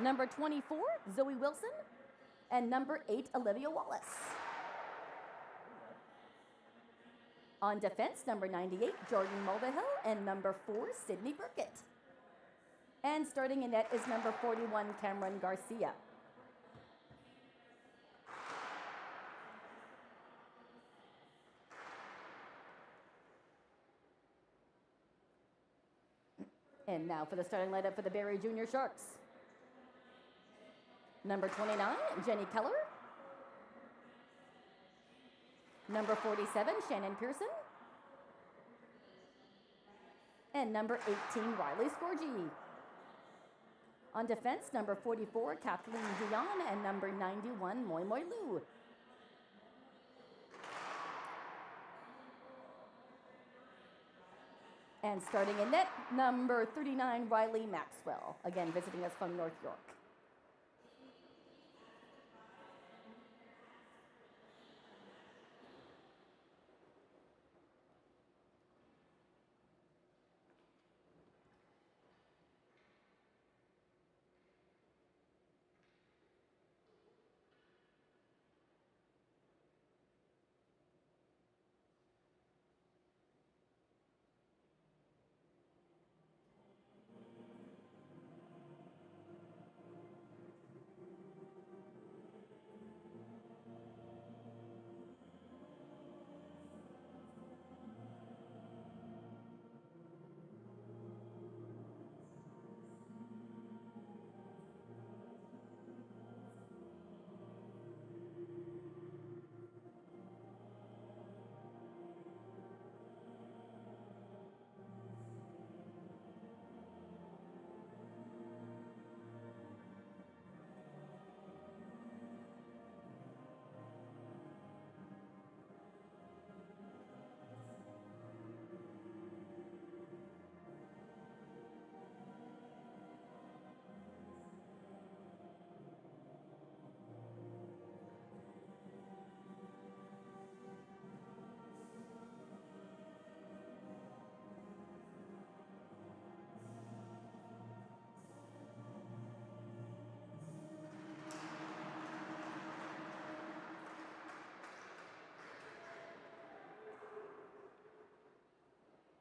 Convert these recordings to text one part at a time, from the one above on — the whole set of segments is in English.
number 24, Zoe Wilson, and number 8, Olivia Wallace. On defense, number 98, Jordan Mulvihill, and number 4, Sydney Burkett. And starting in net is number 41, Cameron Garcia. And now for the starting lineup for the Barrie Junior Sharks. Number 29, Jenny Keller. Number 47, Shannon Pearson. And number 18, Riley Scorgi. On defense, number 44, Kathleen Dion, and number 91, Moi Moi Lu. And starting in net, number 39, Riley Maxwell, again visiting us from North York.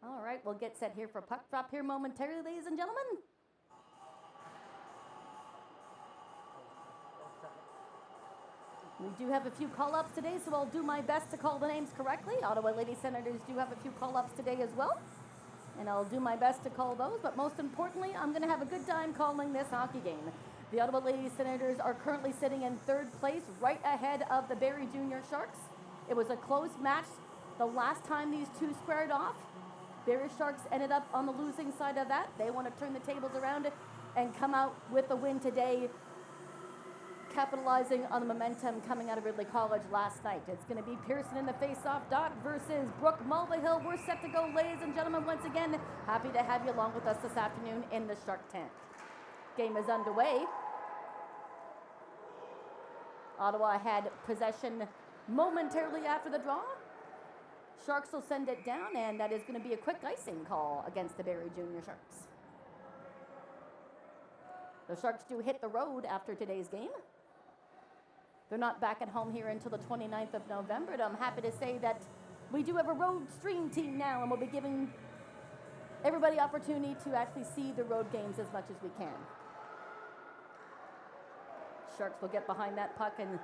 All right, we'll get set here for puck drop here momentarily, ladies and gentlemen. We do have a few call-ups today, so I'll do my best to call the names correctly. Ottawa Lady Senators do have a few call-ups today as well, and I'll do my best to call those, but most importantly, I'm going to have a good time calling this hockey game. The Ottawa Lady Senators are currently sitting in third place, right ahead of the Barrie Junior Sharks. It was a close match the last time these two squared off. Barrie Sharks ended up on the losing side of that. They want to turn the tables around and come out with a win today, capitalizing on the momentum coming out of Ridley College last night. It's going to be Pearson in the face-off dot versus Brooke Mulvihill. We're set to go, ladies and gentlemen. Once again, happy to have you along with us this afternoon in the Shark Tent. Game is underway. Ottawa had possession momentarily after the draw. Sharks will send it down, and that is going to be a quick icing call against the Barrie Junior Sharks. The Sharks do hit the road after today's game. They're not back at home here until the 29th of November, but I'm happy to say that we do have a road stream team now, and we'll be giving everybody opportunity to actually see the road games as much as we can. Sharks will get behind that puck and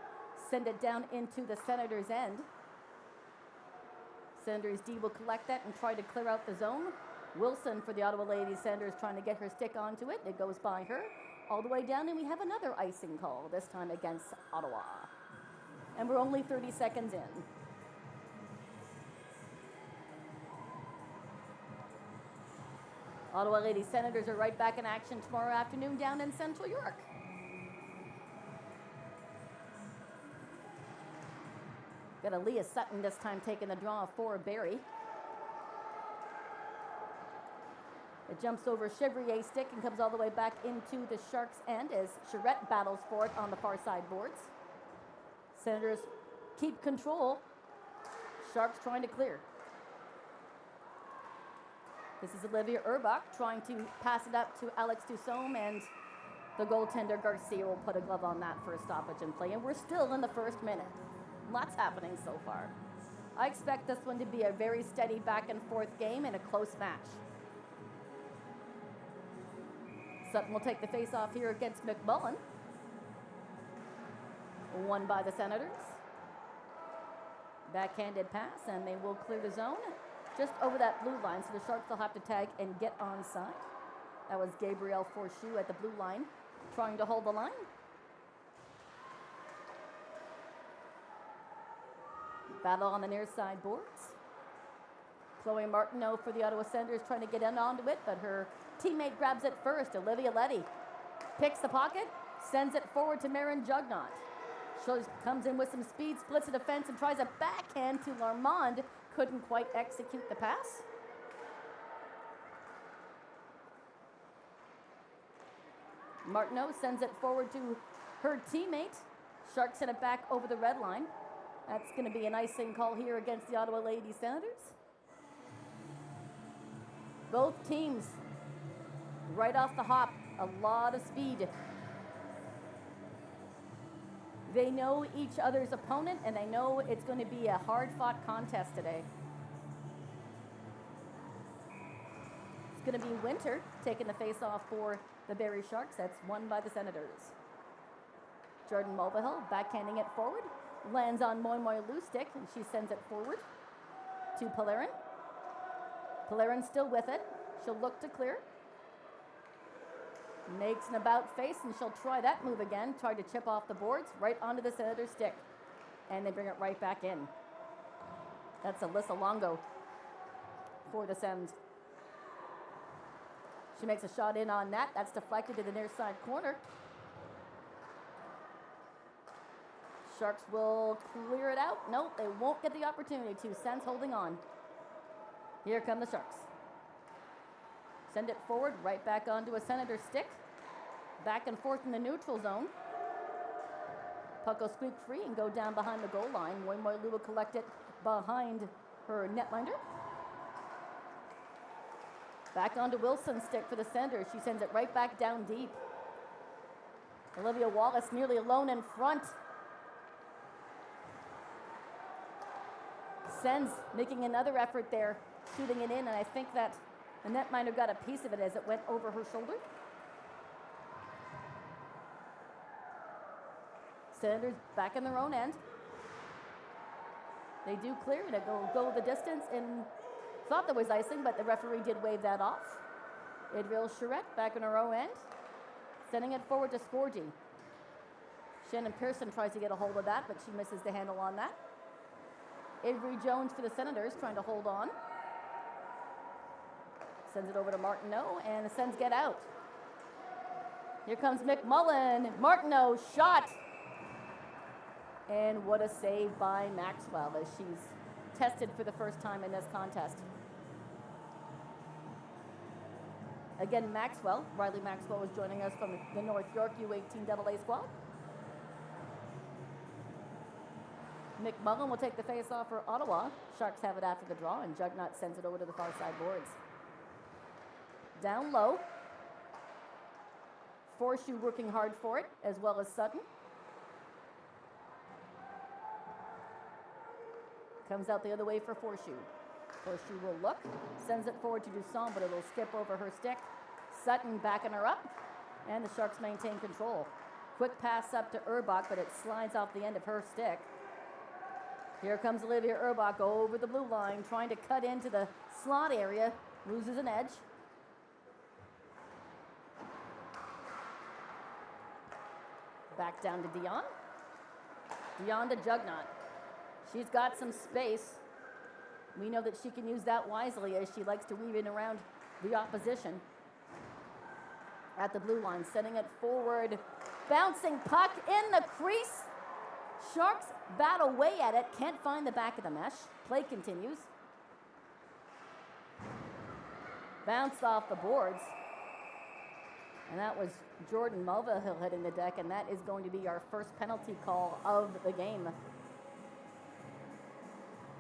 send it down into the Senators' end. Senators D will collect that and try to clear out the zone. Wilson for the Ottawa Lady Senators trying to get her stick onto it. It goes by her all the way down, and we have another icing call, this time against Ottawa. And we're only 30 seconds in. Ottawa Lady Senators are right back in action tomorrow afternoon down in Central York. Got Aaliyah Sutton this time taking the draw for Barrie. It jumps over Chevrier stick and comes all the way back into the Sharks' end as Charette battles for it on the far side boards. Senators keep control. Sharks trying to clear. This is Olivia Urbach trying to pass it up to Alex Dusome, and the goaltender Garcia will put a glove on that for a stoppage in play. And we're still in the first minute. Lots happening so far. I expect this one to be a very steady back and forth game and a close match. Sutton will take the face-off here against McMullen. Won by the Senators. Backhanded pass, and they will clear the zone just over that blue line, so the Sharks will have to tag and get onside. That was Gabriel Forshoe at the blue line, trying to hold the line. Battle on the near side boards. Chloe Martineau for the Ottawa Senators trying to get in onto it, but her teammate grabs it first. Olivia Letty picks the pocket, sends it forward to Marin Jugnot. She comes in with some speed, splits the defense, and tries a backhand to Larmond. Couldn't quite execute the pass. Martineau sends it forward to her teammate. Sharks send it back over the red line. That's going to be an icing call here against the Ottawa Lady Senators. Both teams, right off the hop, a lot of speed. They know each other's opponent, and they know it's going to be a hard-fought contest today. It's going to be Winter taking the face-off for the Barrie Sharks. That's won by the Senators. Jordan Mulvihill backhanding it forward. Lands on Moy loose stick, and she sends it forward to Polarin. Polarin still with it. She'll look to clear. Makes an about face, and she'll try that move again. Try to chip off the boards right onto the Senator stick. And they bring it right back in. That's Alyssa Longo for the Sens. She makes a shot in on net. That's deflected to the near side corner. Sharks will clear it out. Nope, they won't get the opportunity to. Sens holding on. Here come the Sharks. Send it forward, right back onto a Senator stick. Back and forth in the neutral zone. Puck will squeak free and go down behind the goal line. Moy Lou will collect it behind her netminder. Back onto Wilson's stick for the Senators. She sends it right back down deep. Olivia Wallace nearly alone in front. Sens making another effort there, shooting it in, and I think that the netminder got a piece of it as it went over her shoulder. Senators back in their own end. They do clear it. It will go the distance, and thought there was icing, but the referee did wave that off. Adriel Charette back in her own end, sending it forward to Scorgi. Shannon Pearson tries to get a hold of that, but she misses the handle on that. Avery Jones for the Senators trying to hold on. Sends it over to Martineau, and the Sens get out. Here comes McMullen. Martineau shot. And what a save by Maxwell as she's tested for the first time in this contest. Again, Maxwell, Riley Maxwell is joining us from the North York U18 AA squad. McMullen will take the face-off for Ottawa. Sharks have it after the draw, and Jugnot sends it over to the far side boards. Down low. Forshoe working hard for it, as well as Sutton. Comes out the other way for Forshoe. Forshoe will look, sends it forward to Dussault, but it'll skip over her stick. Sutton backing her up, and the Sharks maintain control. Quick pass up to Urbach, but it slides off the end of her stick. Here comes Olivia Urbach over the blue line, trying to cut into the slot area, loses an edge. Back down to Dion. Dion to Jugnot. She's got some space. We know that she can use that wisely as she likes to weave in around the opposition. At the blue line, sending it forward. Bouncing puck in the crease. Sharks bat away at it. Can't find the back of the mesh. Play continues. Bounce off the boards. And that was Jordan Mulvihill hitting the deck, and that is going to be our first penalty call of the game.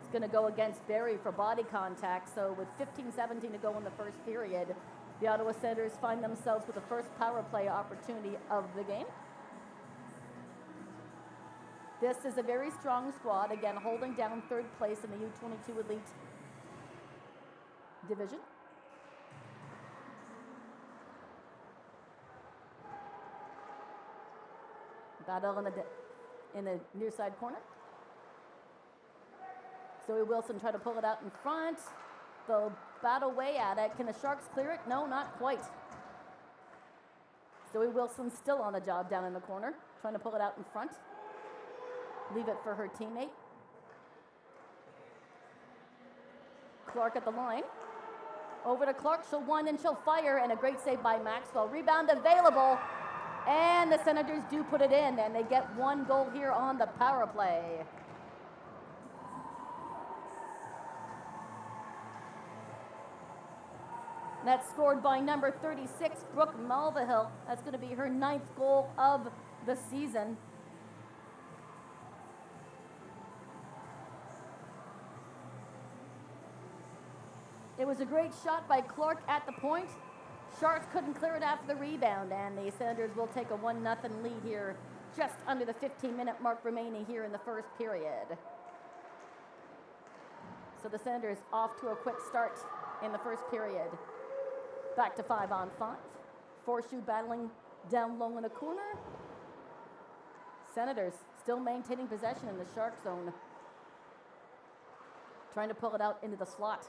It's going to go against Barrie for body contact. So with 15-17 to go in the first period, The Ottawa Senators find themselves with the first power play opportunity of the game. This is a very strong squad, again, holding down third place in the U22 Elite division. Battle in the near side corner. Zoe Wilson try to pull it out in front. They'll battle away at it. Can the Sharks clear it? No, not quite. Zoe Wilson's still on the job down in the corner, trying to pull it out in front. Leave it for her teammate. Clark at the line. Over to Clark, she'll one and she'll fire, and a great save by Maxwell. Rebound available, and the Senators do put it in, and they get one goal here on the power play. That's scored by number 36, Brooke Mulvihill. That's going to be her 9th goal of the season. It was a great shot by Clark at the point. Sharks couldn't clear it after the rebound, and the Senators will take a 1-0 lead here, just under the 15-minute mark remaining here in the first period. So the Senators off to a quick start in the first period. Back to 5-on-5. Forshoe battling down low in the corner. Senators still maintaining possession in the Shark zone. Trying to pull it out into the slot.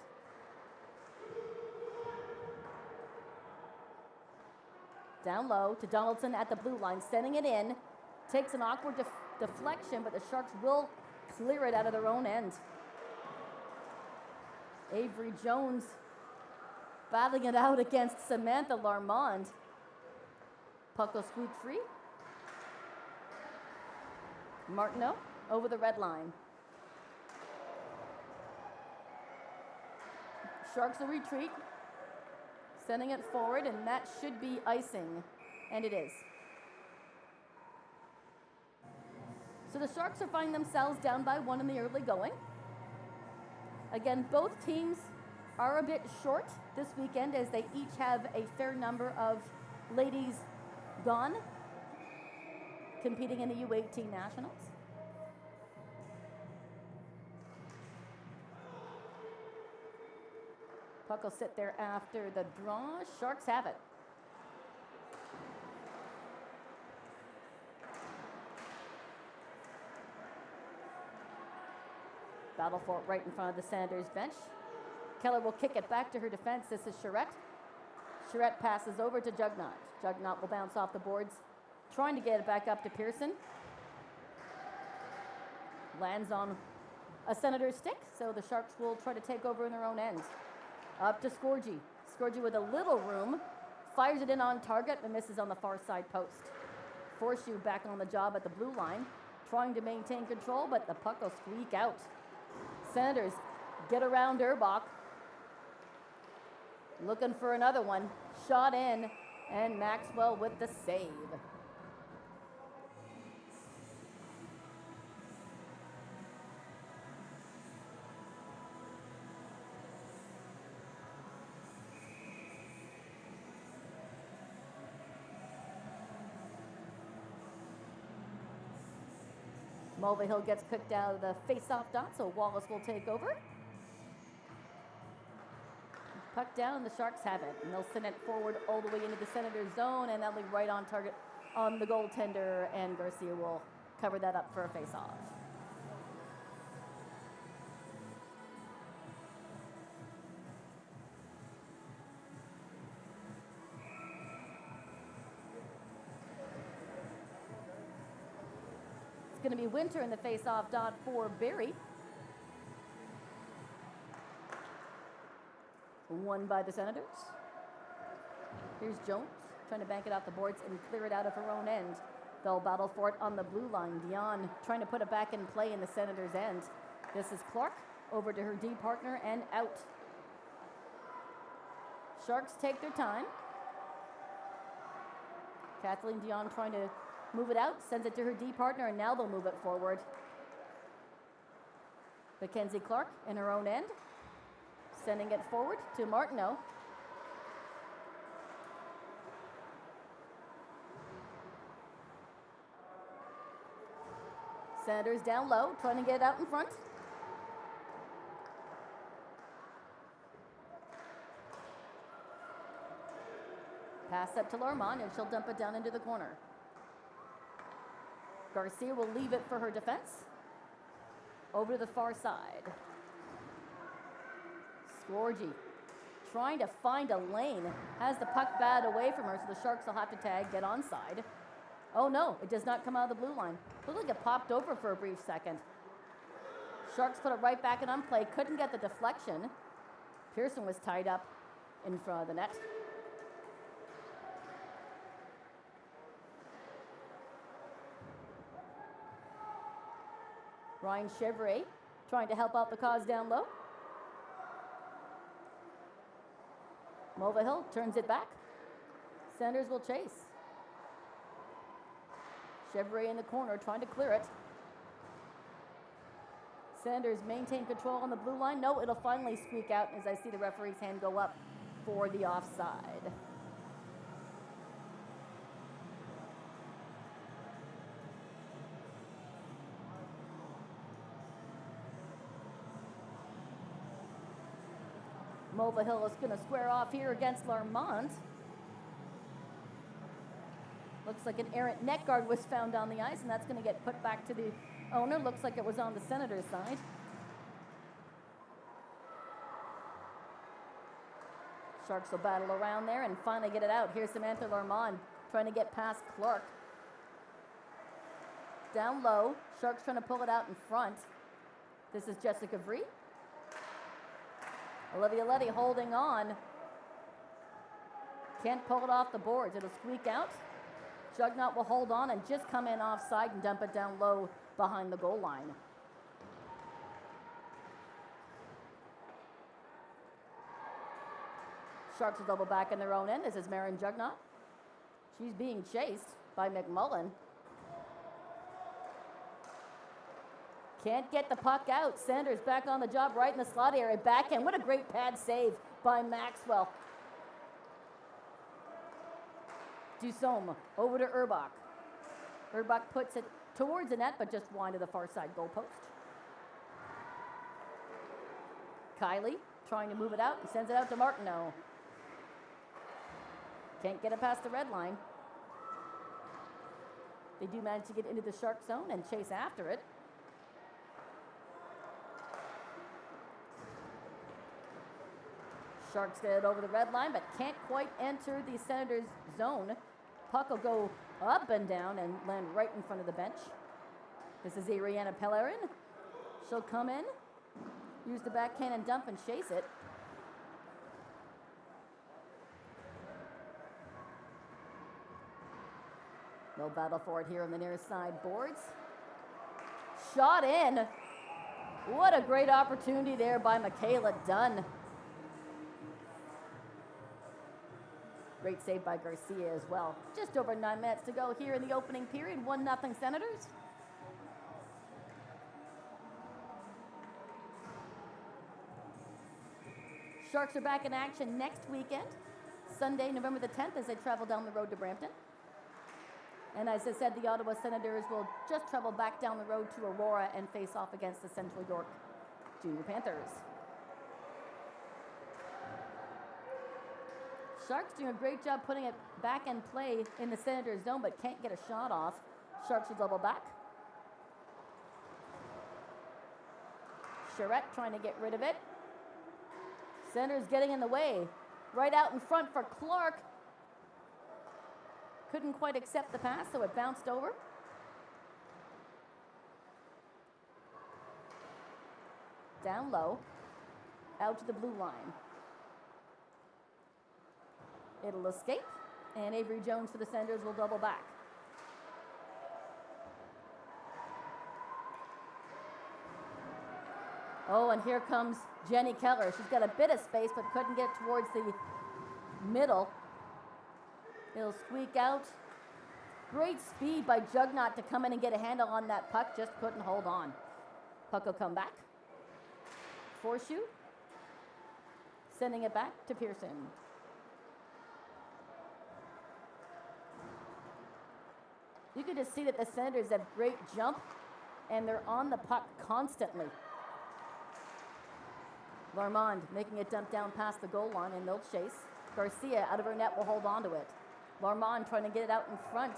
Down low to Donaldson at the blue line, sending it in. Takes an awkward deflection, but the Sharks will clear it out of their own end. Avery Jones battling it out against Samantha Larmond. Puck will squeak free. Martineau over the red line. Sharks will retreat. Sending it forward, and that should be icing, and it is. So the Sharks are finding themselves down by 1 in the early going. Again, both teams are a bit short this weekend as they each have a fair number of ladies gone competing in the U18 Nationals. Puck will sit there after the draw. Sharks have it. Battle for it right in front of the Senators bench. Keller will kick it back to her defense. This is Charette. Charette passes over to Jugnot. Jugnot will bounce off the boards, trying to get it back up to Pearson. Lands on a Senator's stick, so the Sharks will try to take over in their own end. Up to Scorgi. Scorgi with a little room. Fires it in on target and misses on the far side post. Forshoe back on the job at the blue line. Trying to maintain control, but the puck will squeak out. Senators get around Urbach. Looking for another one. Shot in, and Maxwell with the save. Mulvihill gets picked out of the face-off dot, so Wallace will take over. Puck down, the Sharks have it, and they'll send it forward all the way into the Senators zone, and that'll be right on target on the goaltender, and Garcia will cover that up for a face-off. It's going to be Winter in the face-off dot for Barrie. Won by the Senators. Here's Jones trying to bank it off the boards and clear it out of her own end. They'll battle for it on the blue line. Dion trying to put it back in play in the Senators' end. This is Clark over to her D partner and out. Sharks take their time. Kathleen Dion trying to move it out, sends it to her D partner, and now they'll move it forward. Mackenzie Clark in her own end, sending it forward to Martineau. Senators down low, trying to get it out in front. Pass up to Larmont, and she'll dump it down into the corner. Garcia will leave it for her defense. Over to the far side. Scorgi trying to find a lane. Has the puck batted away from her, so the Sharks will have to tag, get onside. Oh no, it does not come out of the blue line. Looked like it popped over for a brief second. Sharks put it right back in on play. Couldn't get the deflection. Pearson was tied up in front of the net. Ryan Chevrolet trying to help out the cause down low. Mulvihill turns it back. Senators will chase. Chevrolet in the corner trying to clear it. Senators maintain control on the blue line. No, it'll finally squeak out as I see the referee's hand go up for the offside. Mulvihill is going to square off here against Larmont. Looks like an errant net guard was found on the ice, and that's going to get put back to the owner. Looks like it was on the Senators' side. Sharks will battle around there and finally get it out. Here's Samantha Larmont trying to get past Clark. Down low, Sharks trying to pull it out in front. This is Jessica Vree. Olivia Letty holding on. Can't pull it off the boards. It'll squeak out. Jugnot will hold on and just come in offside and dump it down low behind the goal line. Sharks will double back in their own end. This is Marin Jugnot. She's being chased by McMullen. Can't get the puck out. Sanders back on the job right in the slot area. Backhand. What a great pad save by Maxwell. Dusome over to Urbach. Urbach puts it towards the net, but just wide to the far side goal post. Kylie trying to move it out and sends it out to Martineau. Can't get it past the red line. They do manage to get into the Shark zone and chase after it. Sharks get it over the red line, but can't quite enter the Senators' zone. Puck will go up and down and land right in front of the bench. This is Ariana Pellerin. She'll come in, use the backhand and dump and chase it. No battle for it here on the near side boards. Shot in. What a great opportunity there by Michaela Dunn. Great save by Garcia as well. Just over 9 minutes to go here in the opening period. 1-0 Senators. Sharks are back in action next weekend, Sunday, November the 10th, as they travel down the road to Brampton. And as I said, the Ottawa Senators will just travel back down the road to Aurora and face off against the Central York Junior Panthers. Sharks doing a great job putting it back in play in the Senators' zone, but can't get a shot off. Sharks will double back. Charette trying to get rid of it. Senators getting in the way. Right out in front for Clark. Couldn't quite accept the pass, so it bounced over. Down low. Out to the blue line. It'll escape, and Avery Jones for the Senators will double back. Oh, and here comes Jenny Keller. She's got a bit of space, but couldn't get towards the middle. It'll squeak out. Great speed by Jugnot to come in and get a handle on that puck. Just couldn't hold on. Puck will come back. Forshoe. Sending it back to Pearson. You can just see that the Senators have great jump and they're on the puck constantly. Larmond making it dump down past the goal line, and they'll chase. Garcia out of her net will hold on to it. Larmond trying to get it out in front.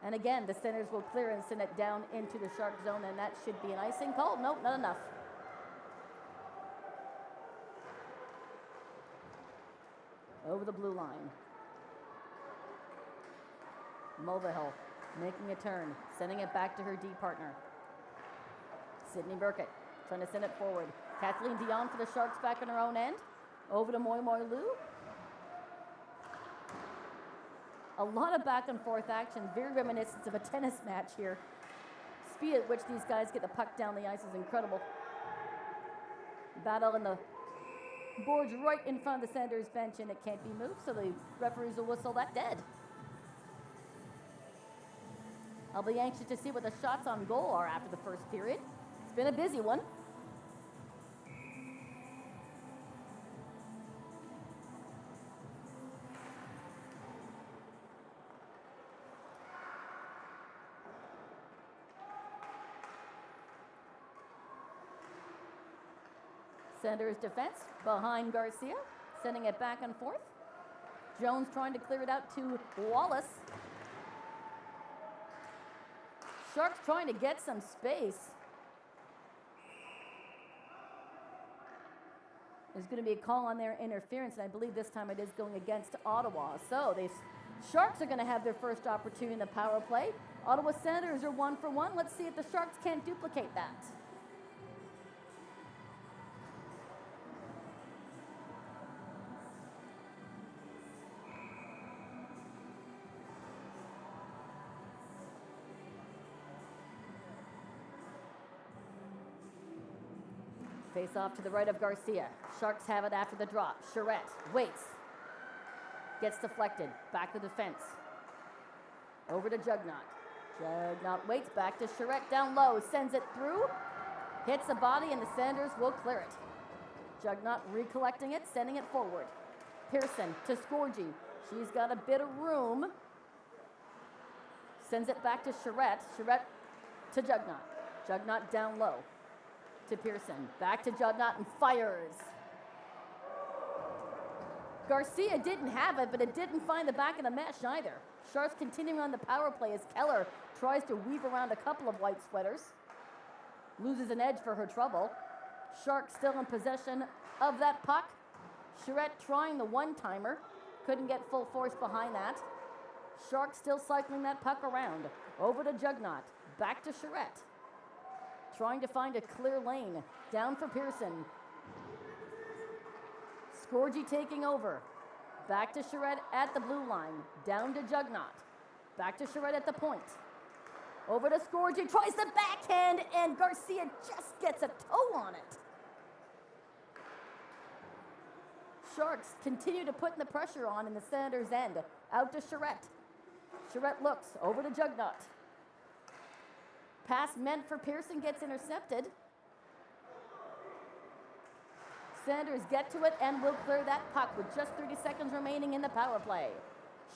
And again, the centers will clear and send it down into the Shark zone, and that should be an icing call. Nope, not enough. Over the blue line. Mulvihill making a turn, sending it back to her D partner. Sydney Burkett trying to send it forward. Kathleen Dion for the Sharks back on her own end. Over to Moi Moi Lu. A lot of back and forth action, very reminiscent of a tennis match here. Speed at which these guys get the puck down the ice is incredible. Battle in the boards right in front of the Senators bench, and it can't be moved, so the referees will whistle that dead. I'll be anxious to see what the shots on goal are after the first period. It's been a busy one. Senators defense behind Garcia, sending it back and forth. Jones trying to clear it out to Wallace. Sharks trying to get some space. There's going to be a call on their interference, and I believe this time it is going against Ottawa. So the Sharks are going to have their first opportunity in the power play. Ottawa Senators are 1 for 1. Let's see if the Sharks can't duplicate that. Face off to the right of Garcia. Sharks have it after the drop. Charette waits. Gets deflected. Back to defense. Over to Jugnot. Jugnot waits. Back to Charette down low. Sends it through. Hits the body, and the Senators will clear it. Jugnot recollecting it, sending it forward. Pearson to Scorgi. She's got a bit of room. Sends it back to Charette. Charette to Jugnot. Jugnot down low. To Pearson, back to Jugnot, and fires. Garcia didn't have it, but it didn't find the back of the mesh either. Sharks continuing on the power play as Keller tries to weave around a couple of white sweaters. Loses an edge for her trouble. Sharks still in possession of that puck. Charette trying the one-timer. Couldn't get full force behind that. Sharks still cycling that puck around. Over to Jugnot, back to Charette. Trying to find a clear lane. Down for Pearson. Scorgi taking over. Back to Charette at the blue line. Down to Jugnot. Back to Charette at the point. Over to Scorgi. Tries the backhand, and Garcia just gets a toe on it. Sharks continue to put the pressure on in the Senators' end. Out to Charette. Charette looks. Over to Jugnot. Pass meant for Pearson gets intercepted. Senators get to it and will clear that puck with just 30 seconds remaining in the power play.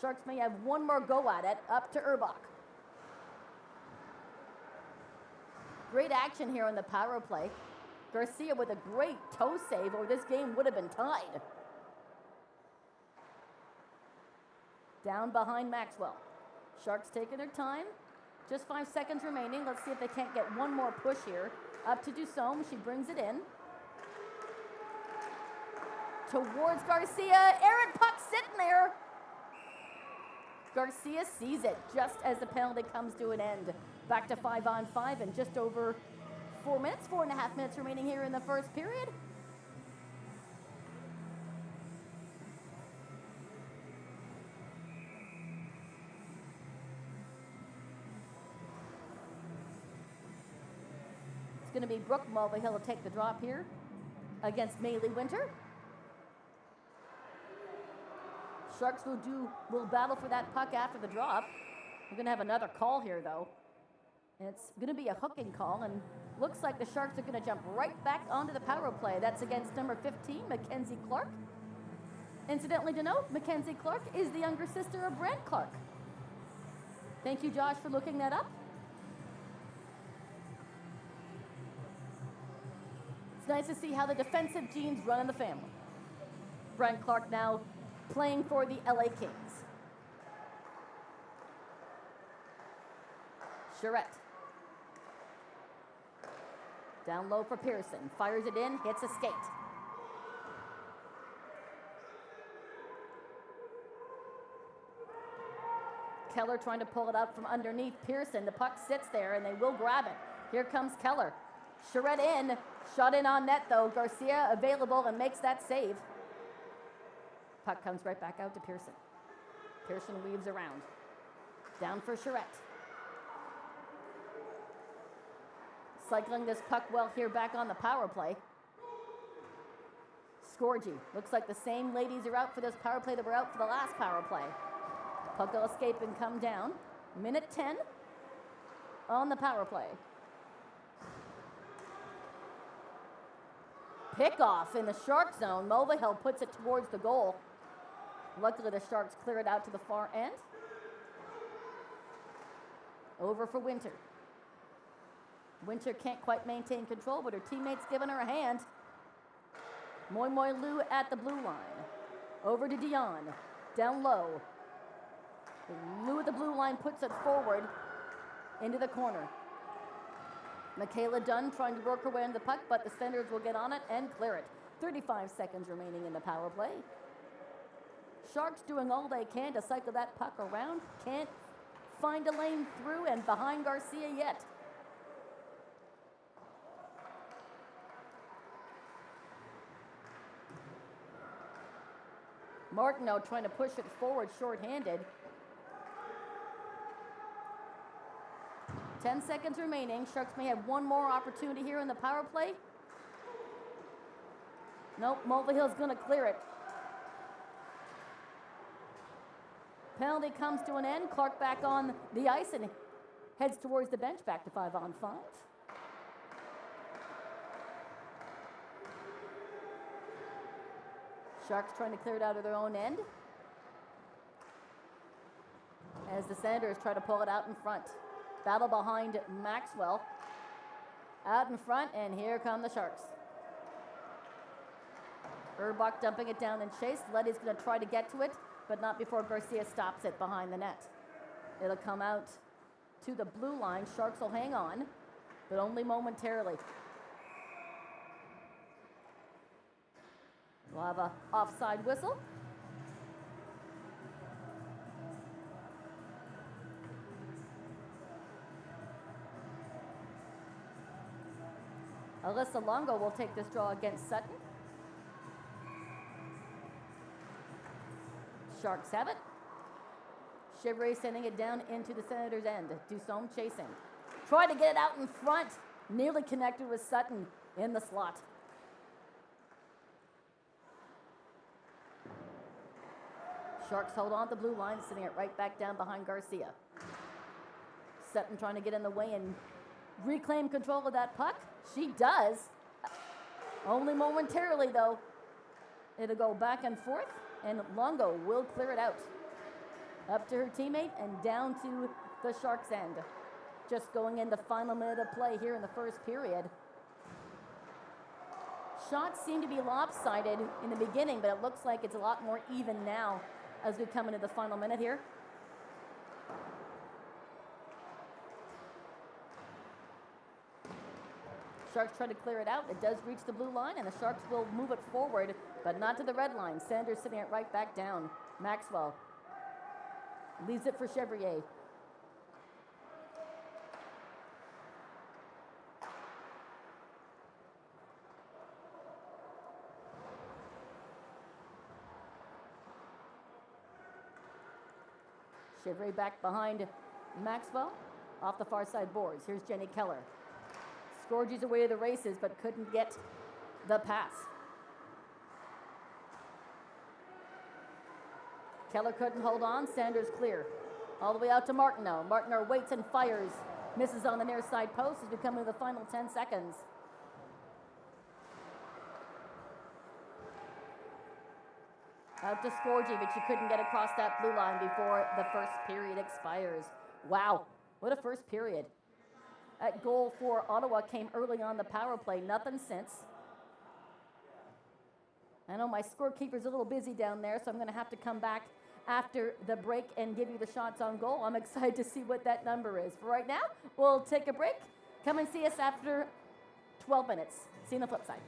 Sharks may have one more go at it, up to Urbach. Great action here on the power play. Garcia with a great toe save, or this game would have been tied. Down behind Maxwell. Sharks taking their time. Just 5 seconds remaining. Let's see if they can't get one more push here. Up to Dusome. She brings it in. Towards Garcia. Errant puck sitting there. Garcia sees it just as the penalty comes to an end. Back to 5-on-5 and just over 4 minutes, 4.5 minutes remaining here in the first period. Going to be Brooke Mulvihill to take the drop here against Maylee Winter. Sharks will battle for that puck after the drop. We're going to have another call here, though. And it's going to be a hooking call, and looks like the Sharks are going to jump right back onto the power play. That's against number 15, Mackenzie Clark. Incidentally to note, Mackenzie Clark is the younger sister of Brant Clark. Thank you, Josh, for looking that up. It's nice to see how the defensive genes run in the family. Brent Clark now playing for the LA Kings. Charette. Down low for Pearson. Fires it in, hits a skate. Keller trying to pull it out from underneath Pearson. The puck sits there and they will grab it. Here comes Keller. Charette in. Shot in on net though. Garcia available and makes that save. Puck comes right back out to Pearson. Pearson weaves around. Down for Charette. Cycling this puck well here back on the power play. Scorgi. Looks like the same ladies are out for this power play that were out for the last power play. Puck will escape and come down. Minute 10 on the power play. Pickoff in the Shark zone. Mulvihill puts it towards the goal. Luckily the Sharks clear it out to the far end. Over for Winter. Winter can't quite maintain control, but her teammate's giving her a hand. Moi Moi Lou at the blue line. Over to Dion. Down low. Lou at the blue line puts it forward into the corner. Michaela Dunn trying to work her way in the puck, but the Senators will get on it and clear it. 35 seconds remaining in the power play. Sharks doing all they can to cycle that puck around. Can't find a lane through and behind Garcia yet. Martineau trying to push it forward shorthanded. 10 seconds remaining. Sharks may have one more opportunity here in the power play. Nope, Mulvihill's going to clear it. Penalty comes to an end. Clark back on the ice and heads towards the bench, back to 5-on-5. Sharks trying to clear it out of their own end. As the Senators try to pull it out in front. Battle behind Maxwell. Out in front, and here come the Sharks. Urbach dumping it down in chase. Letty's going to try to get to it, but not before Garcia stops it behind the net. It'll come out to the blue line. Sharks will hang on, but only momentarily. We'll have an offside whistle. Alyssa Longo will take this draw against Sutton. Sharks have it. Chivray sending it down into the Senators' end. Dussault chasing. Try to get it out in front. Nearly connected with Sutton in the slot. Sharks hold on to the blue line, sitting it right back down behind Garcia. Sutton trying to get in the way and reclaim control of that puck. She does. Only momentarily, though. It'll go back and forth, and Longo will clear it out. Up to her teammate and down to the Sharks' end. Just going in the final minute of play here in the first period. Shots seem to be lopsided in the beginning, but it looks like it's a lot more even now as we come into the final minute here. Sharks try to clear it out. It does reach the blue line, and the Sharks will move it forward, but not to the red line. Sanders sitting it right back down. Maxwell leaves it for Chevrier. Chevrier back behind Maxwell. Off the far side boards. Here's Jenny Keller. Scorgi's away to the races, but couldn't get the pass. Keller couldn't hold on. Sanders clear. All the way out to Martineau. Martineau waits and fires. Misses on the near side post as we come into the final 10 seconds. Out to Scorgi, but she couldn't get across that blue line before the first period expires. Wow, what a first period. That goal for Ottawa came early on the power play. Nothing since. I know my scorekeeper's a little busy down there, so I'm going to have to come back after the break and give you the shots on goal. I'm excited to see what that number is. For right now, we'll take a break. Come and see us after 12 minutes. See you on the flip side.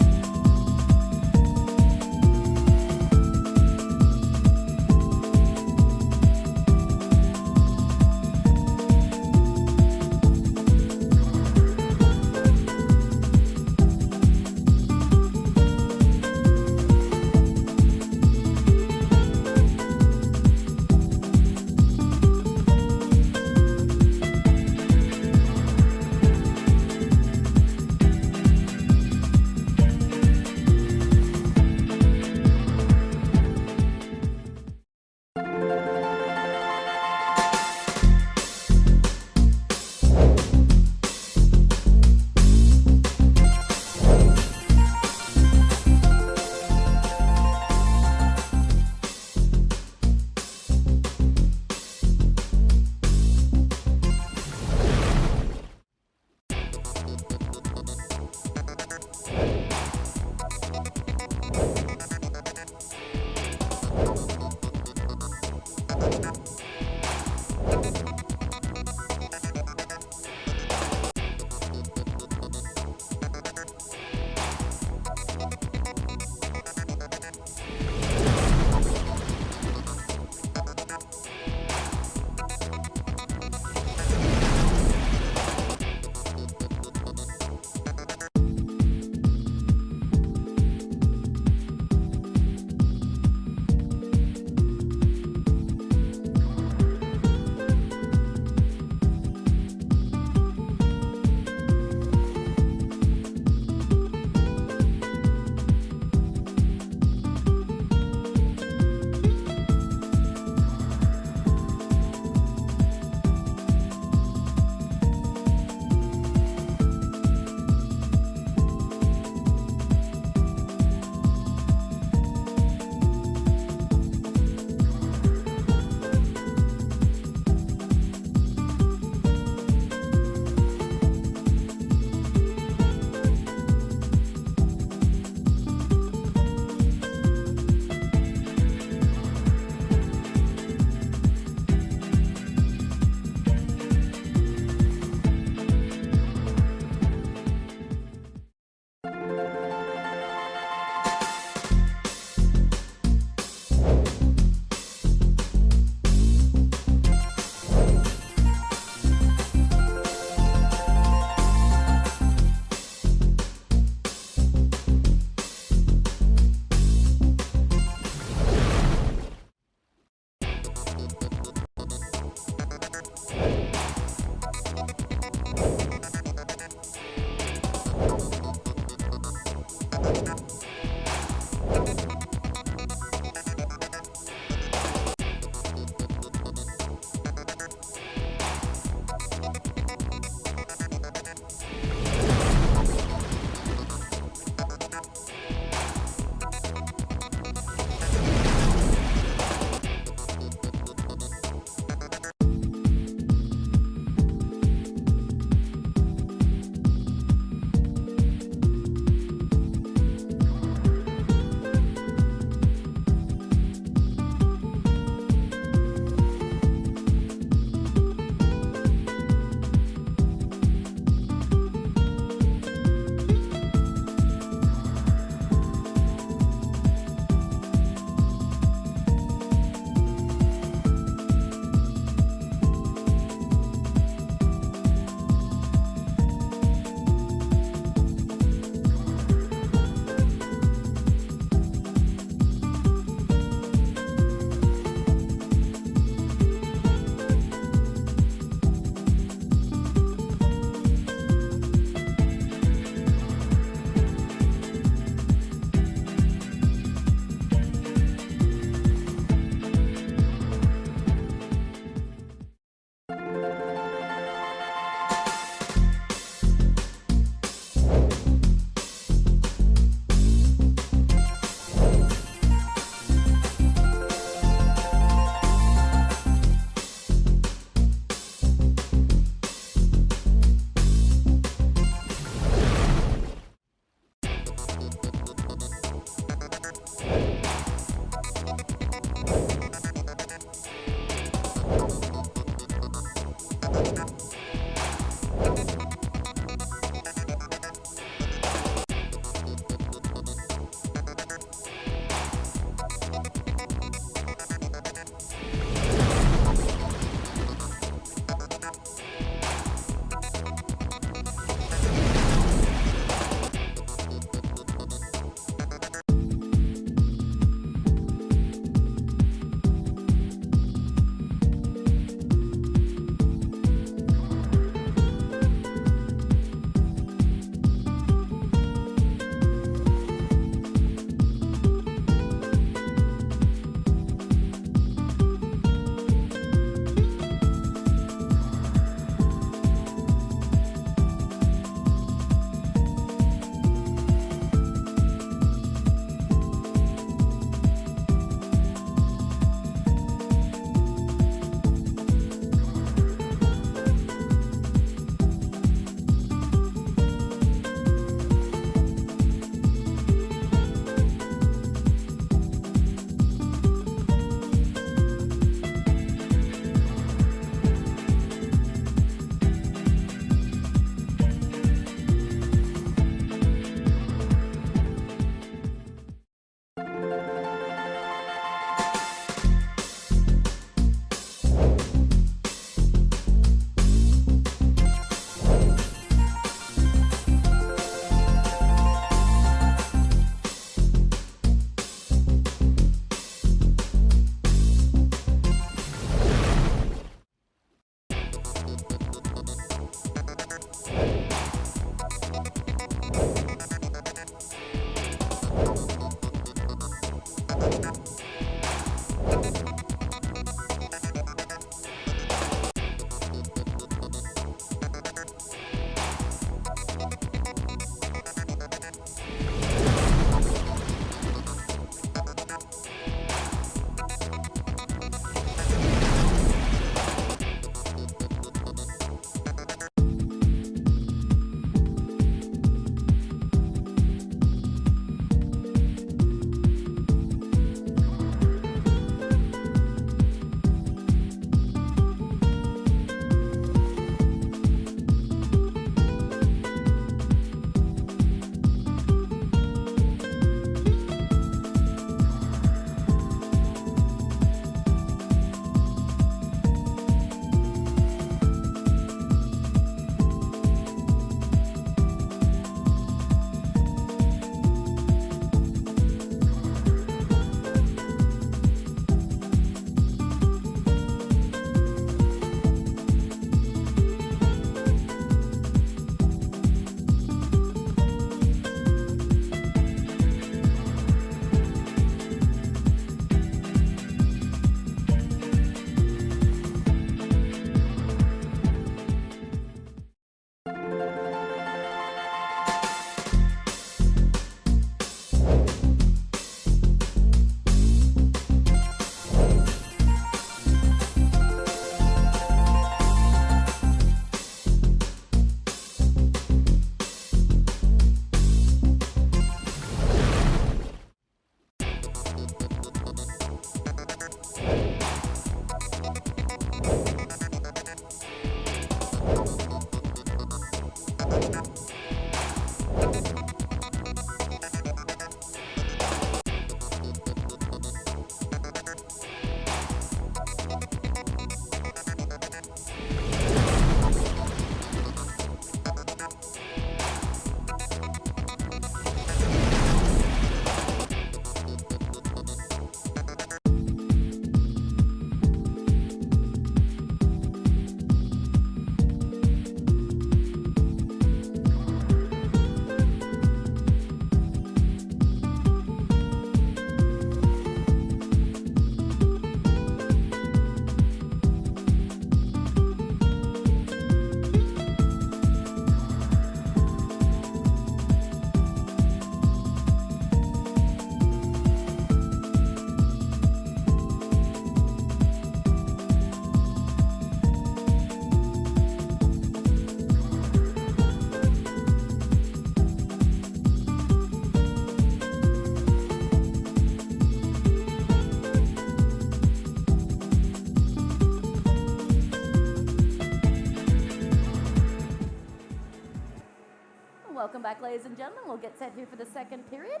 Welcome back, ladies and gentlemen. We'll get set here for the second period.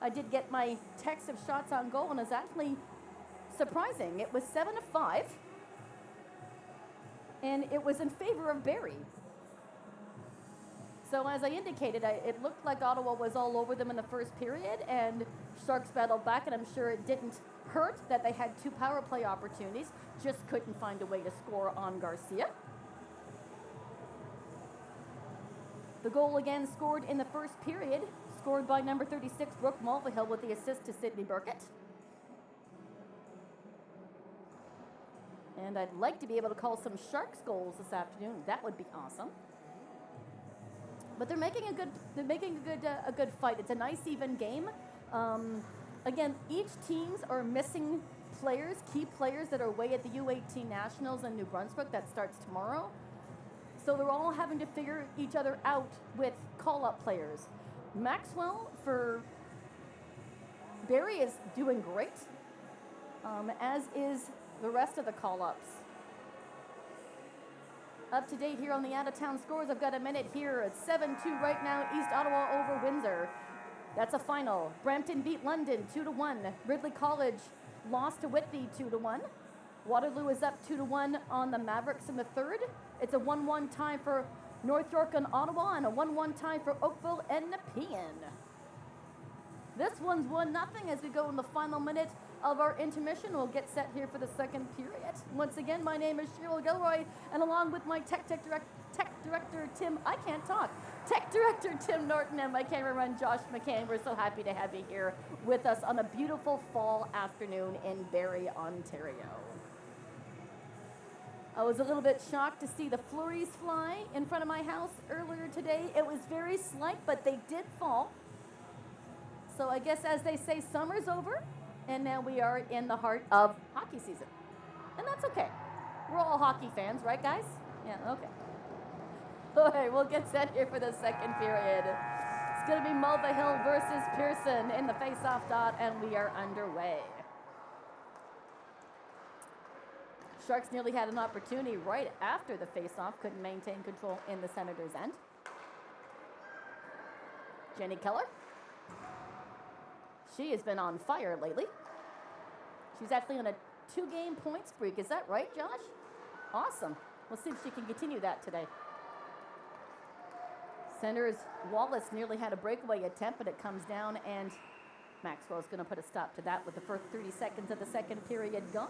I did get my text of shots on goal, and it's actually surprising. It was 7-5, and it was in favor of Barrie. So as I indicated, it looked like Ottawa was all over them in the first period, and Sharks battled back, and I'm sure it didn't hurt that they had 2 power play opportunities, just couldn't find a way to score on Garcia. The goal again scored in the first period, scored by number 36, Brooke Mulvihill, with the assist to Sydney Burkett. And I'd like to be able to call some Sharks goals this afternoon. That would be awesome. But they're making a good fight. It's a nice even game. Again, each teams are missing players, key players that are away at the U18 Nationals in New Brunswick that starts tomorrow. So they're all having to figure each other out with call-up players. Maxwell for Barrie is doing great, as is the rest of the call-ups. Up to date here on the out-of-town scores, I've got a minute here. It's 7-2 right now, East Ottawa over Windsor. That's a final. Brampton beat London 2-1. Ridley College lost to Whitby 2-1. Waterloo is up 2-1 on the Mavericks in the third. It's a 1-1 tie for North York and Ottawa, and a 1-1 tie for Oakville and Nepean. This one's 1-0 as we go in the final minute of our intermission. We'll get set here for the second period. Once again, my name is Cheryl Gilroy, and along with my tech director Tim, I can't talk. Tech Director Tim Norton and my cameraman Josh McCain. We're so happy to have you here with us on a beautiful fall afternoon in Barrie, Ontario. I was a little bit shocked to see the flurries fly in front of my house earlier today. It was very slight, but they did fall. So I guess, as they say, summer's over, and now we are in the heart of hockey season. And that's okay. We're all hockey fans, right, guys? Yeah, okay. All right, we'll get set here for the second period. It's going to be Mulvihill versus Pearson in the face-off dot, and we are underway. Sharks nearly had an opportunity right after the face-off, couldn't maintain control in the Senators' end. Jenny Keller. She has been on fire lately. She's actually on a 2-game point streak. Is that right, Josh? Awesome. We'll see if she can continue that today. Senators Wallace nearly had a breakaway attempt, but it comes down, and Maxwell's going to put a stop to that with the first 30 seconds of the second period gone.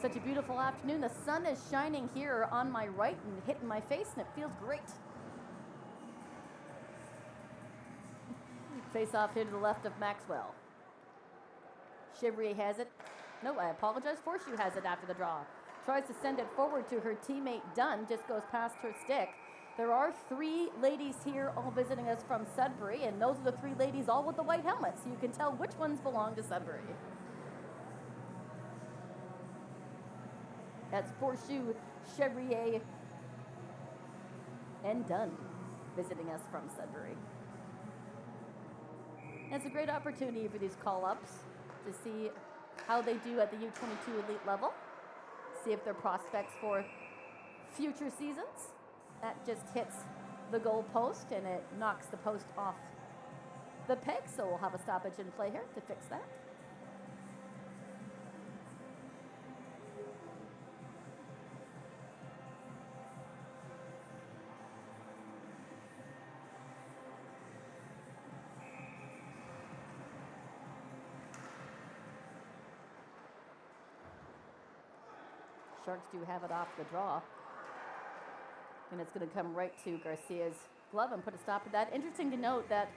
Such a beautiful afternoon. The sun is shining here on my right and hitting my face, and it feels great. Face off here to the left of Maxwell. Chevrier has it. No, I apologize. Forshew has it after the draw. Tries to send it forward to her teammate Dunn, just goes past her stick. There are 3 ladies here all visiting us from Sudbury, and those are the 3 ladies all with the white helmets. You can tell which ones belong to Sudbury. That's Forshew, Chevrier, and Dunn visiting us from Sudbury. And it's a great opportunity for these call-ups to see how they do at the U22 elite level, see if they're prospects for future seasons. That just hits the goal post and it knocks the post off the peg, so we'll have a stoppage in play here to fix that. Sharks do have it off the draw. And it's going to come right to Garcia's glove and put a stop to that. Interesting to note that,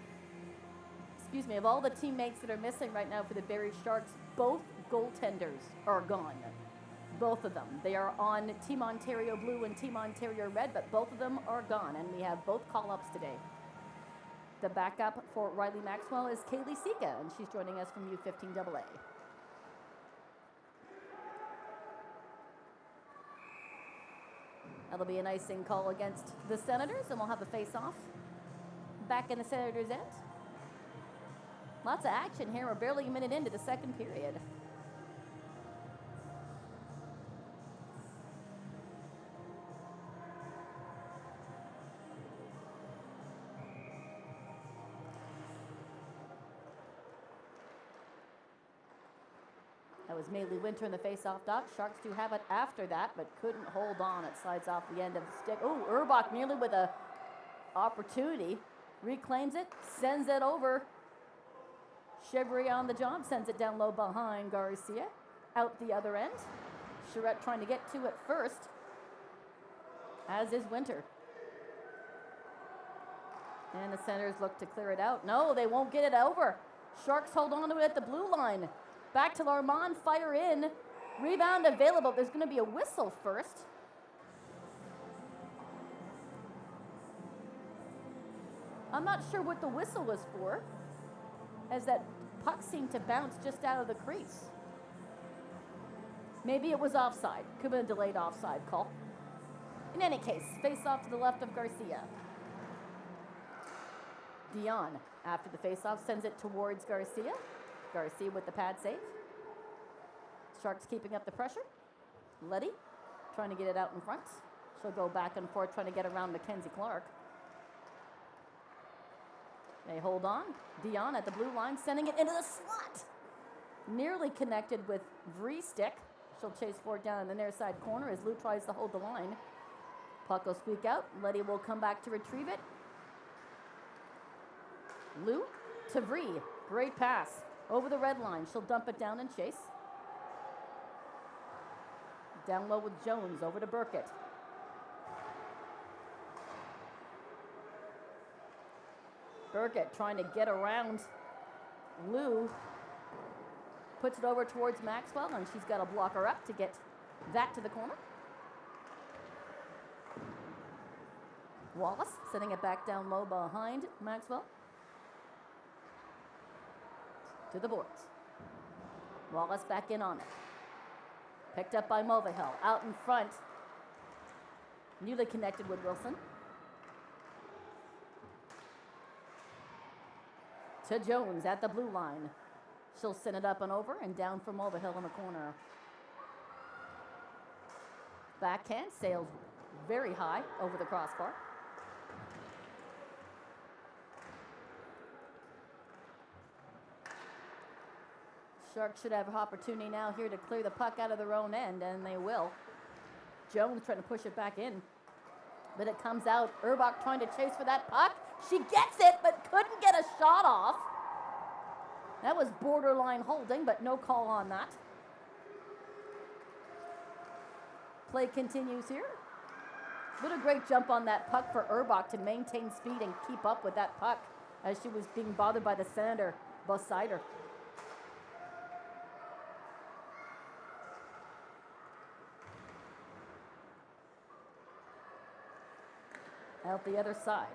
of all the teammates that are missing right now for the Barrie Sharks, both goaltenders are gone. Both of them. They are on Team Ontario Blue and Team Ontario Red, but both of them are gone, and we have both call-ups today. The backup for Riley Maxwell is Kaylee Sika, and she's joining us from U15AA. That'll be an icing call against the Senators, and we'll have a face-off back in the Senators' end. Lots of action here. We're barely a minute into the second period. That was Maylee Winter in the face-off dot. Sharks do have it after that, but couldn't hold on. It slides off the end of the stick. Oh, Urbach nearly with a opportunity. Reclaims it, sends it over. Chevrier on the job, sends it down low behind Garcia. Out the other end. Charette trying to get to it first, as is Winter. And the Senators look to clear it out. No, they won't get it over. Sharks hold on to it at the blue line. Back to Larmont, fire in. Rebound available. There's going to be a whistle first. I'm not sure what the whistle was for, as that puck seemed to bounce just out of the crease. Maybe it was offside. Could have been a delayed offside call. In any case, face off to the left of Garcia. Dion, after the face-off, sends it towards Garcia. Garcia with the pad save. Sharks keeping up the pressure. Letty trying to get it out in front. She'll go back and forth trying to get around Mackenzie Clark. They hold on. Dion at the blue line, sending it into the slot. Nearly connected with Vriestick. She'll chase forward down in the near side corner as Lou tries to hold the line. Puck will squeak out. Letty will come back to retrieve it. Lou to Vree. Great pass. Over the red line. She'll dump it down and chase. Down low with Jones. Over to Burkett. Burkett trying to get around Lou. Puts it over towards Maxwell, and she's got to block her up to get that to the corner. Wallace sending it back down low behind Maxwell. To the boards. Wallace back in on it. Picked up by Mulvihill. Out in front. Newly connected with Wilson. To Jones at the blue line. She'll send it up and over and down for Mulvihill in the corner. Backhand sails very high over the crossbar. Sharks should have an opportunity now here to clear the puck out of their own end, and they will. Jones trying to push it back in, but it comes out. Urbach trying to chase for that puck. She gets it, but couldn't get a shot off. That was borderline holding, but no call on that. Play continues here. What a great jump on that puck for Urbach to maintain speed and keep up with that puck as she was being bothered by the Senator beside her. Out the other side.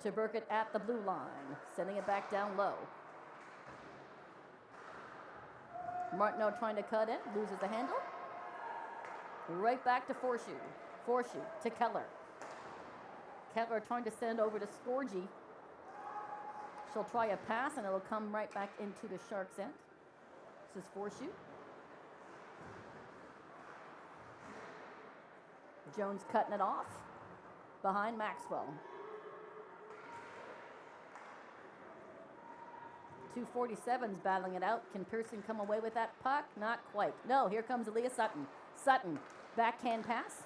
To Burkett at the blue line, sending it back down low. Martineau trying to cut in, loses the handle. Right back to Forshoe. Forshoe to Keller. Keller trying to send over to Scorgie. She'll try a pass and it'll come right back into the Sharks' end. This is Forshoe. Jones cutting it off behind Maxwell. 247's battling it out. Can Pearson come away with that puck? Not quite. No, here comes Aaliyah Sutton. Sutton, backhand pass.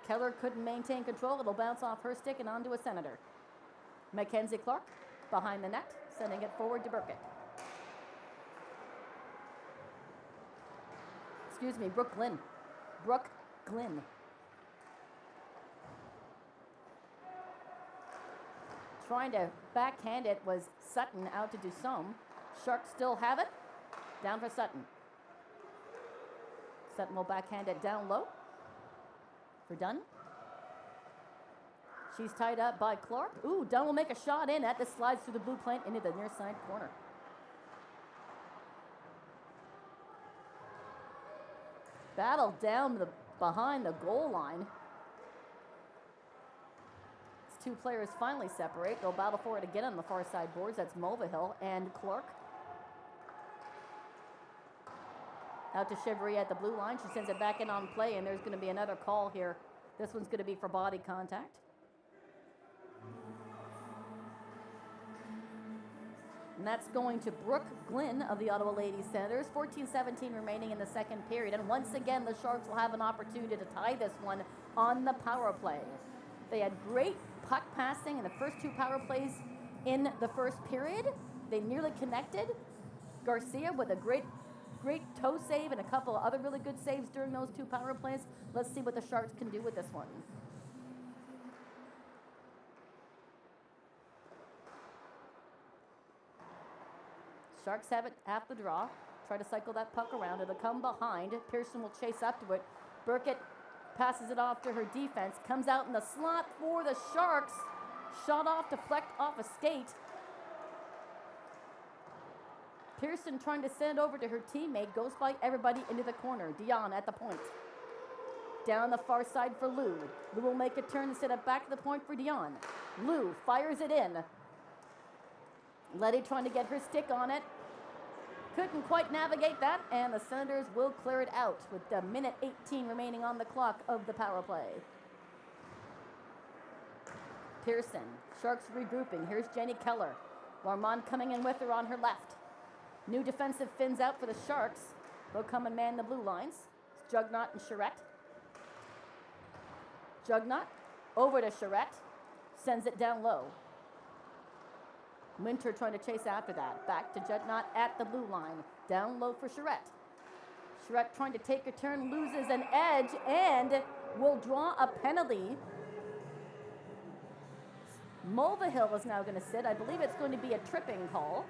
Keller couldn't maintain control. It'll bounce off her stick and onto a Senator. Mackenzie Clark behind the net, sending it forward to Burkett. Excuse me, Brooke Glynn. Brooke Glynn. Trying to backhand it was Sutton out to Dusome. Sharks still have it. Down for Sutton. Sutton will backhand it down low for Dunn. She's tied up by Clark. Ooh, Dunn will make a shot in. That just slides through the blue plate into the near side corner. Battle down behind the goal line. These two players finally separate. They'll battle for it again on the far side boards. That's Mulvihill and Clark. Out to Chevrolet at the blue line. She sends it back in on play, and there's going to be another call here. This one's going to be for body contact. And that's going to Brooke Glynn of the Ottawa Ladies Senators. 14-17 remaining in the second period. And once again, the Sharks will have an opportunity to tie this one on the power play. They had great puck passing in the first two power plays in the first period. They nearly connected. Garcia with a great toe save and a couple of other really good saves during those two power plays. Let's see what the Sharks can do with this one. Sharks have it at the draw. Try to cycle that puck around. It'll come behind. Pearson will chase up to it. Burkett passes it off to her defense. Comes out in the slot for the Sharks. Shot off, deflect off a skate. Pearson trying to send it over to her teammate. Goes by everybody into the corner. Dion at the point. Down the far side for Lou. Lou will make a turn and set it back to the point for Dion. Lou fires it in. Letty trying to get her stick on it. Couldn't quite navigate that, and the Senators will clear it out with the minute 18 remaining on the clock of the power play. Pearson, Sharks regrouping. Here's Jenny Keller. Larmont coming in with her on her left. New defensive fins out for the Sharks. They'll come and man the blue lines. Jugnaught and Charette. Jugnaught over to Charette. Sends it down low. Winter trying to chase after that. Back to Jugnaught at the blue line. Down low for Charette. Charette trying to take a turn, loses an edge, and will draw a penalty. Mulvihill is now going to sit. I believe it's going to be a tripping call.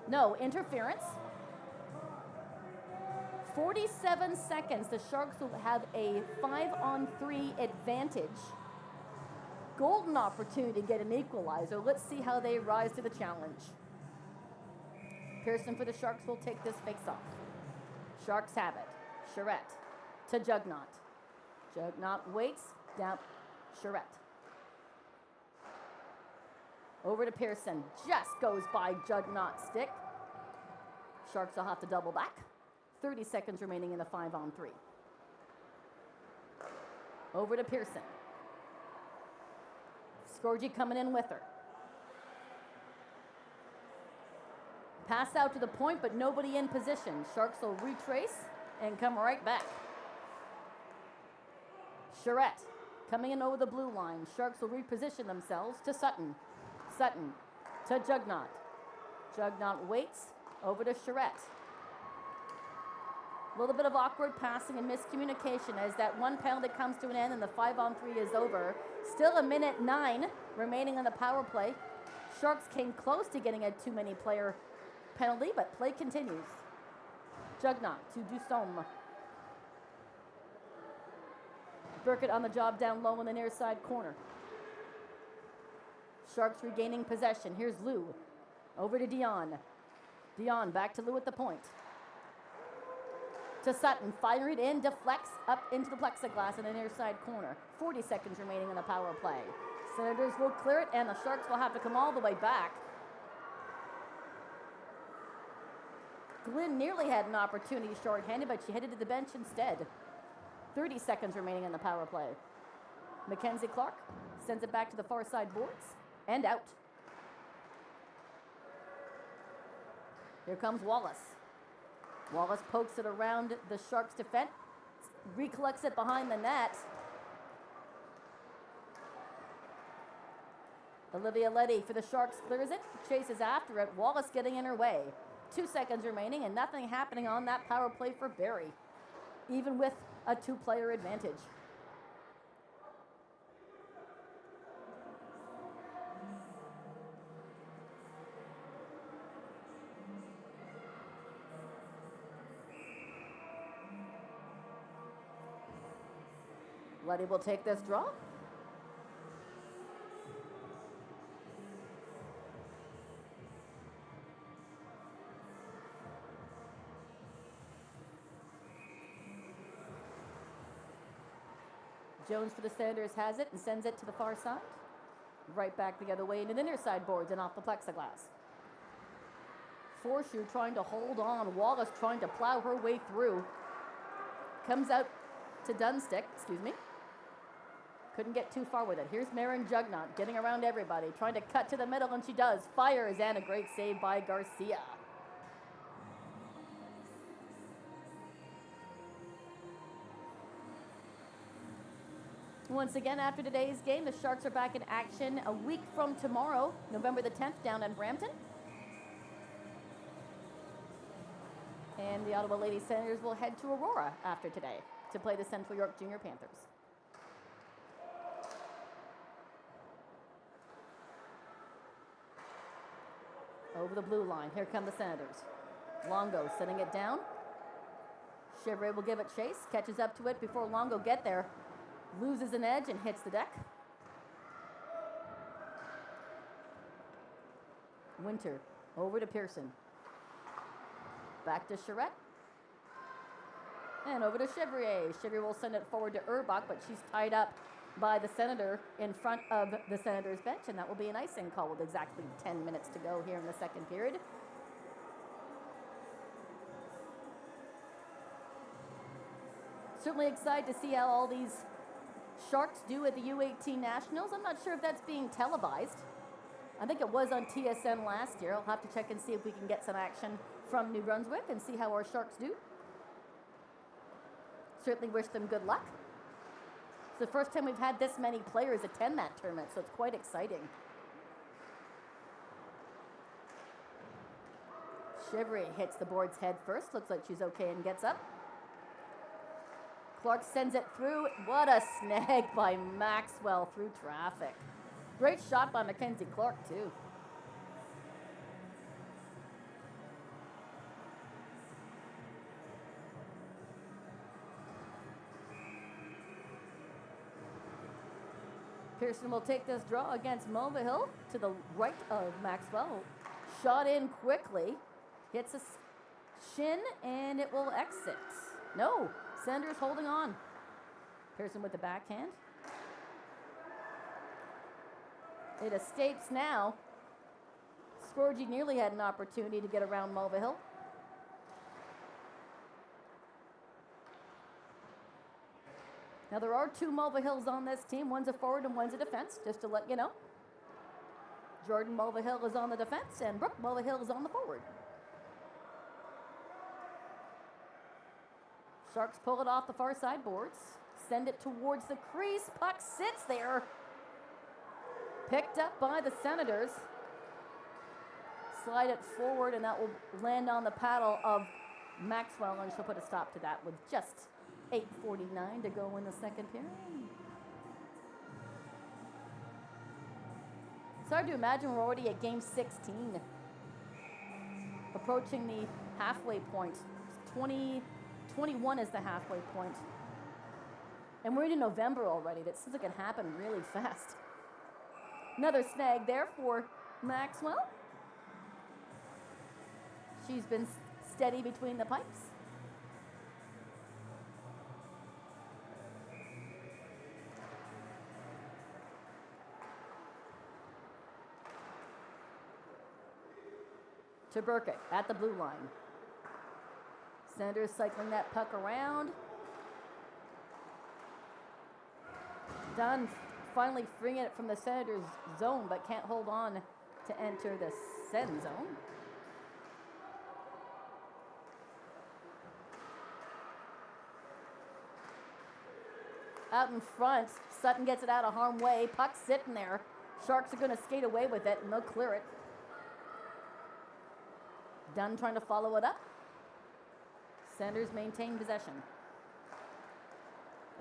No, interference. 47 seconds. The Sharks will have a 5-on-3 advantage. Golden opportunity to get an equalizer. Let's see how they rise to the challenge. Pearson for the Sharks will take this face-off. Sharks have it. Charette to Jugnaught. Jugnaught waits. Down. Charette. Over to Pearson. Just goes by Jugnaught's stick. Sharks will have to double back. 30 seconds remaining in the 5-on-3. Over to Pearson. Scorgi coming in with her. Pass out to the point, but nobody in position. Sharks will retrace and come right back. Charette coming in over the blue line. Sharks will reposition themselves to Sutton. Sutton to Jugnaught. Jugnaught waits. Over to Charette. A little bit of awkward passing and miscommunication as that one penalty comes to an end and the 5-on-3 is over. Still a minute 9 remaining on the power play. Sharks came close to getting a too-many-player penalty, but play continues. Jugnaught to Dusome. Burkett on the job down low in the near side corner. Sharks regaining possession. Here's Lou. Over to Dion. Dion back to Lou at the point. To Sutton, fire it in, deflects up into the plexiglass in the near side corner. 40 seconds remaining in the power play. Senators will clear it, and the Sharks will have to come all the way back. Glynn nearly had an opportunity shorthanded, but she headed to the bench instead. 30 seconds remaining in the power play. Mackenzie Clark sends it back to the far side boards and out. Here comes Wallace. Wallace pokes it around the Sharks' defense, recollects it behind the net. Olivia Letty for the Sharks clears it, chases after it. Wallace getting in her way. 2 seconds remaining and nothing happening on that power play for Barrie, even with a 2-player advantage. Letty will take this draw. Jones for the Senators has it and sends it to the far side. Right back the other way into the near side boards and off the plexiglass. Forshoe trying to hold on. Wallace trying to plow her way through. Comes out to Dunstick, Couldn't get too far with it. Here's Marin Jugnaught getting around everybody, trying to cut to the middle, and she does. Fires, and a great save by Garcia. Once again, after today's game, the Sharks are back in action a week from tomorrow, November the 10th, down in Brampton. And the Ottawa Lady Senators will head to Aurora after today to play the Central York Junior Panthers. Over the blue line, here come the Senators. Longo setting it down. Chevrolet will give it chase, catches up to it before Longo get there. Loses an edge and hits the deck. Winter over to Pearson. Back to Charette. And over to Chevrier. Chevrier will send it forward to Urbach, but she's tied up by the Senator in front of the Senators bench, and that will be an icing call with exactly 10 minutes to go here in the second period. Certainly excited to see how all these Sharks do at the U18 Nationals. I'm not sure if that's being televised. I think it was on TSN last year. I'll have to check and see if we can get some action from New Brunswick and see how our Sharks do. Certainly wish them good luck. It's the first time we've had this many players attend that tournament, so it's quite exciting. Shivery hits the board's head first. Looks like she's okay and gets up. Clark sends it through. What a snag by Maxwell through traffic. Great shot by Mackenzie Clark, too. Pearson will take this draw against Mulvihill to the right of Maxwell. Shot in quickly. Hits a shin, and it will exit. No, Sanders holding on. Pearson with the backhand. It escapes now. Scorgie nearly had an opportunity to get around Mulvihill. Now there are two Mulvihills on this team. One's a forward and one's a defense, just to let you know. Jordan Mulvihill is on the defense and Brooke Mulvihill is on the forward. Sharks pull it off the far side boards. Send it towards the crease. Puck sits there. Picked up by the Senators. Slide it forward and that will land on the paddle of Maxwell, and she'll put a stop to that with just 8:49 to go in the second period. It's hard to imagine we're already at game 16. Approaching the halfway point. 21 is the halfway point. And we're into November already. That seems like it happened really fast. Another snag there for Maxwell. She's been steady between the pipes. To Burkett at the blue line. Sanders cycling that puck around. Dunn finally freeing it from the Senators' zone, but can't hold on to enter the Sen zone. Out in front, Sutton gets it out of harm's way. Puck sitting there. Sharks are going to skate away with it, and they'll clear it. Dunn trying to follow it up. Sanders maintain possession.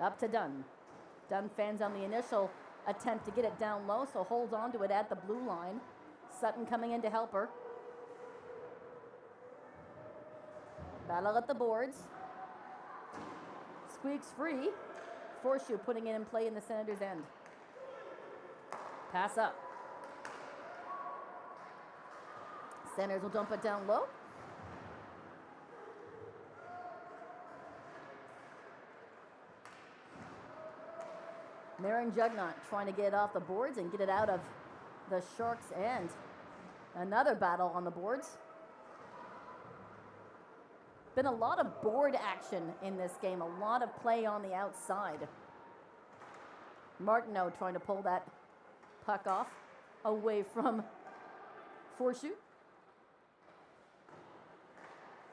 Up to Dunn. Dunn fans on the initial attempt to get it down low, so holds on to it at the blue line. Sutton coming in to help her. Battle at the boards. Squeaks free. Forshoe putting it in play in the Senators' end. Pass up. Senators will dump it down low. Marin Jugnaught trying to get it off the boards and get it out of the Sharks' end. Another battle on the boards. Been a lot of board action in this game, a lot of play on the outside. Martineau trying to pull that puck off away from Forshoe.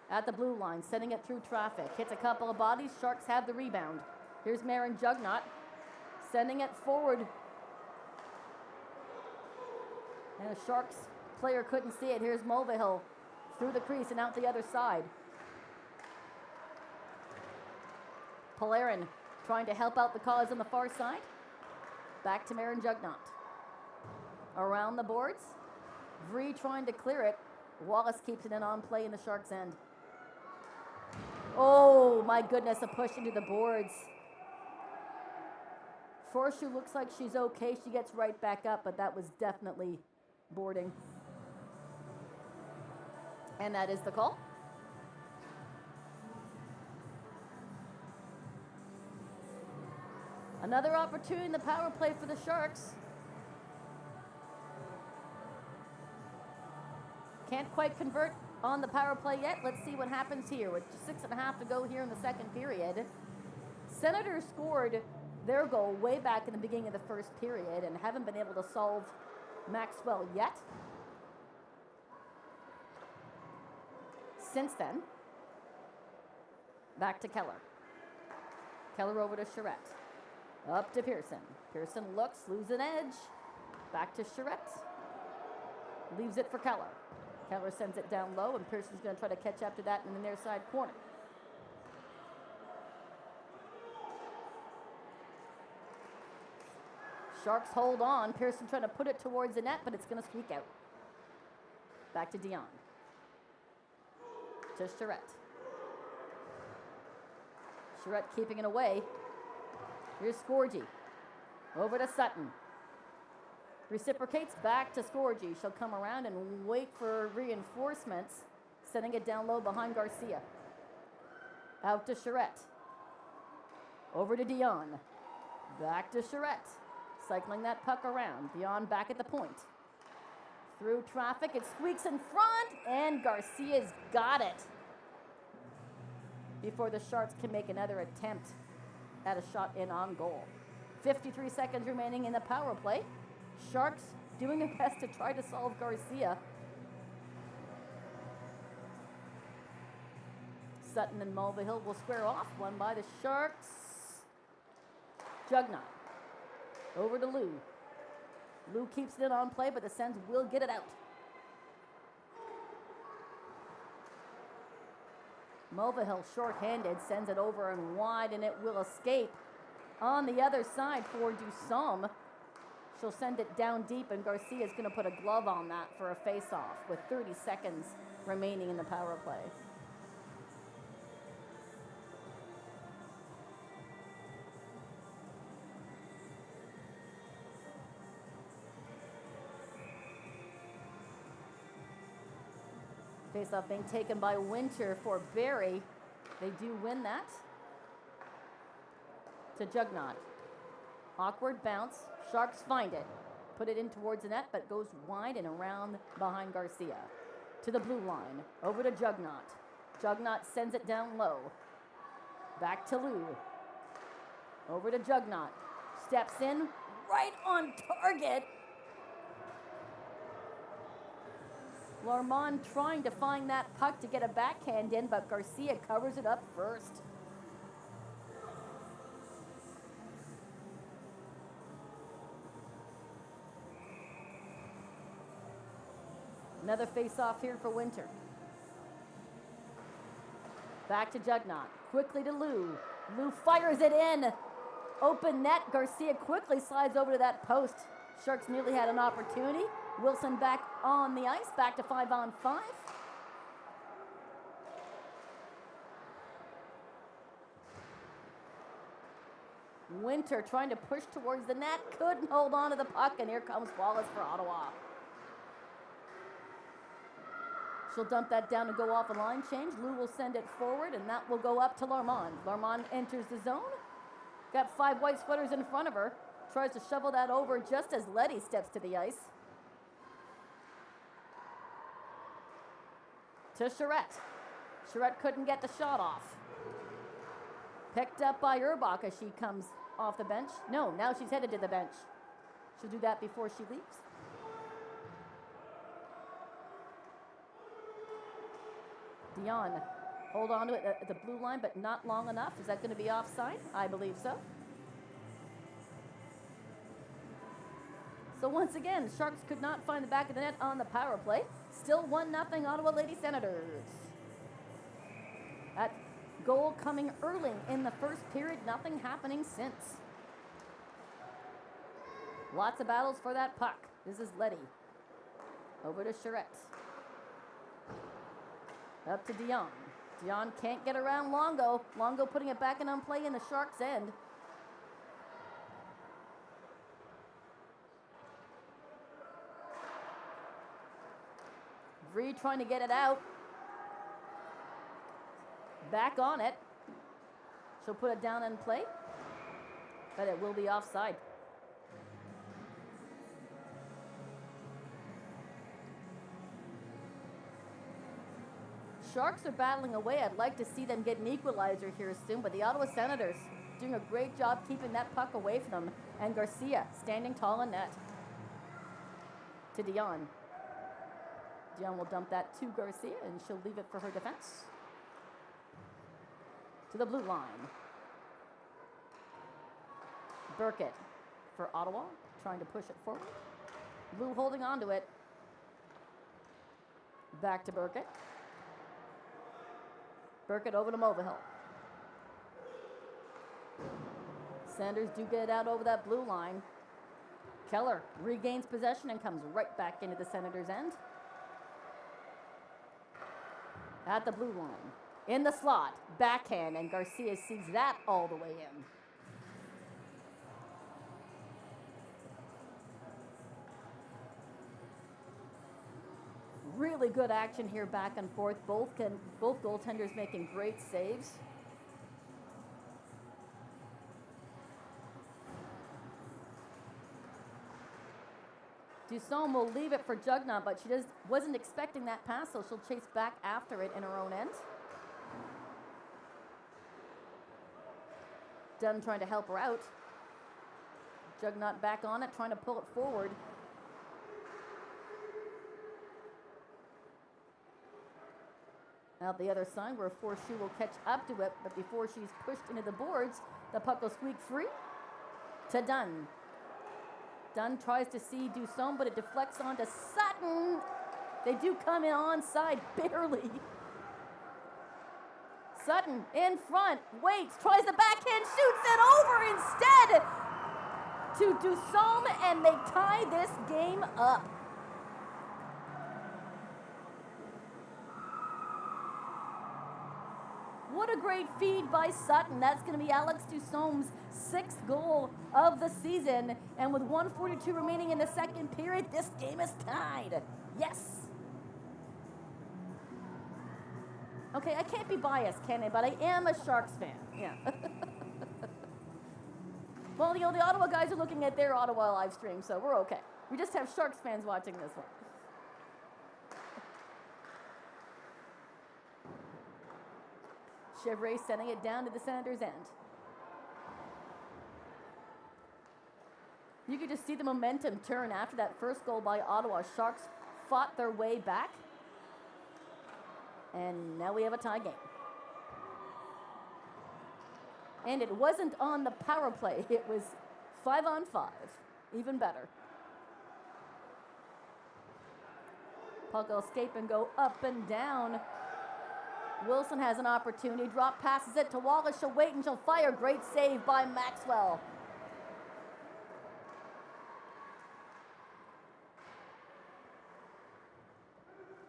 At the blue line, sending it through traffic. Hits a couple of bodies, Sharks have the rebound. Here's Marin Jugnaught. Sending it forward. And a Sharks player couldn't see it. Here's Mulvihill through the crease and out the other side. Polarin trying to help out the cause on the far side. Back to Marin Jugnaught. Around the boards. Vree trying to clear it. Wallace keeps it in on play in the Sharks' end. Oh my goodness, a push into the boards. Forshoe looks like she's okay. She gets right back up, but that was definitely boarding. And that is the call. Another opportunity in the power play for the Sharks. Can't quite convert on the power play yet. Let's see what happens here with 6.5 to go here in the second period. Senators scored their goal way back in the beginning of the first period and haven't been able to solve Maxwell yet. Since then, back to Keller. Keller over to Charette. Up to Pearson. Pearson looks, loses an edge. Back to Charette. Leaves it for Keller. Keller sends it down low, and Pearson's going to try to catch up to that in the near side corner. Sharks hold on. Pearson trying to put it towards the net, but it's going to squeak out. Back to Dion. To Charette. Charette keeping it away. Here's Scorgi. Over to Sutton. Reciprocates back to Scorgi. She'll come around and wait for reinforcements, sending it down low behind Garcia. Out to Charette. Over to Dion. Back to Charette. Cycling that puck around. Dion back at the point. Through traffic, it squeaks in front, and Garcia's got it. Before the Sharks can make another attempt at a shot in on goal. 53 seconds remaining in the power play. Sharks doing their best to try to solve Garcia. Sutton and Mulvihill will square off. Won by the Sharks. Jugnot. Over to Lou. Lou keeps it on play, but the Sens will get it out. Mulvihill short-handed, sends it over and wide, and it will escape. On the other side for Dusom. She'll send it down deep, and Garcia's going to put a glove on that for a face-off with 30 seconds remaining in the power play. Face-off being taken by Winter for Barrie. They do win that. To Jugnot. Awkward bounce. Sharks find it. Put it in towards the net, but goes wide and around behind Garcia. To the blue line. Over to Jugnot. Jugnot sends it down low. Back to Lou. Over to Jugnot. Steps in. Right on target. Larmont trying to find that puck to get a backhand in, but Garcia covers it up first. Another face-off here for Winter. Back to Jugnot. Quickly to Lou. Lou fires it in. Open net. Garcia quickly slides over to that post. Sharks nearly had an opportunity. Wilson back on the ice. Back to 5-on-5. Winter trying to push towards the net. Couldn't hold on to the puck, and here comes Wallace for Ottawa. She'll dump that down and go off a line change. Lou will send it forward, and that will go up to Larmont. Larmont enters the zone. Got 5 white sweaters in front of her. Tries to shovel that over just as Letty steps to the ice. To Charette. Charette couldn't get the shot off. Picked up by Urbach as she comes off the bench. No, now she's headed to the bench. She'll do that before she leaves. Dion, hold on to it at the blue line, but not long enough. Is that going to be offside? I believe so. So once again, Sharks could not find the back of the net on the power play. Still 1-0 Ottawa Lady Senators. That goal coming early in the first period, nothing happening since. Lots of battles for that puck. This is Letty. Over to Charette. Up to Dion. Dion can't get around Longo. Longo putting it back in on play in the Sharks' end. Vree trying to get it out. Back on it. She'll put it down in play, but it will be offside. Sharks are battling away. I'd like to see them get an equalizer here soon, but the Ottawa Senators doing a great job keeping that puck away from them. And Garcia standing tall in net. To Dion. Dion will dump that to Garcia, and she'll leave it for her defense. To the blue line. Burkett for Ottawa, trying to push it forward. Blue holding on to it. Back to Burkett. Burkett over to Mulvihill. Senators do get it out over that blue line. Keller regains possession and comes right back into the Senators' end. At the blue line. In the slot. Backhand, and Garcia sees that all the way in. Really good action here back and forth. Both goaltenders making great saves. Dussault will leave it for Jugnauth, but she wasn't expecting that pass, so she'll chase back after it in her own end. Dunn trying to help her out. Jugnauth back on it, trying to pull it forward. Out the other side, where Forshu will catch up to it, but before she's pushed into the boards, the puck will squeak free to Dunn. Dunn tries to see Dussault, but it deflects onto Sutton. They do come in onside, barely. Sutton in front, waits, tries the backhand, shoots it over instead to Dussault, and they tie this game up. What a great feed by Sutton. That's going to be Alex Dussault's 6th goal of the season. And with 1:42 remaining in the second period, this game is tied. Yes. Okay, I can't be biased, can I? But I am a Sharks fan. Yeah. Well, the Ottawa guys are looking at their Ottawa live stream, so we're okay. We just have Sharks fans watching this one. Chevrolet sending it down to the Senators' end. You could just see the momentum turn after that first goal by Ottawa. Sharks fought their way back. And now we have a tie game. And it wasn't on the power play. It was 5-on-5. Even better. Puck will escape and go up and down. Wilson has an opportunity. Drop passes it to Wallace. She'll wait and she'll fire. Great save by Maxwell.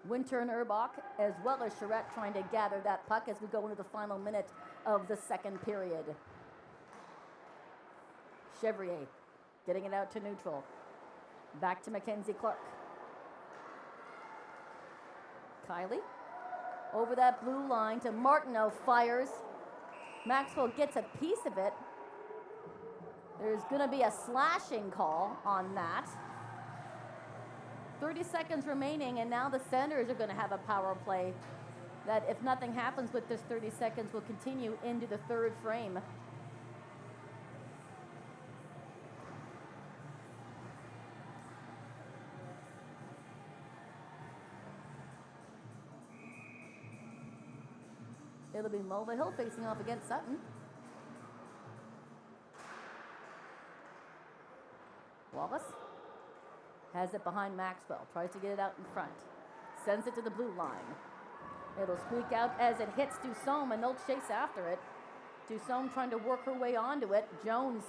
Winter and Urbach, as well as Charette, trying to gather that puck as we go into the final minute of the second period. Chevrier getting it out to neutral. Back to Mackenzie Clark. Kylie over that blue line to Martineau, fires. Maxwell gets a piece of it. There's going to be a slashing call on that. 30 seconds remaining, and now the Senators are going to have a power play that, if nothing happens with this 30 seconds, will continue into the third frame. It'll be Mulvihill facing off against Sutton. Wallace has it behind Maxwell. Tries to get it out in front. Sends it to the blue line. It'll squeak out as it hits Dussault, and they'll chase after it. Dussault trying to work her way onto it. Jones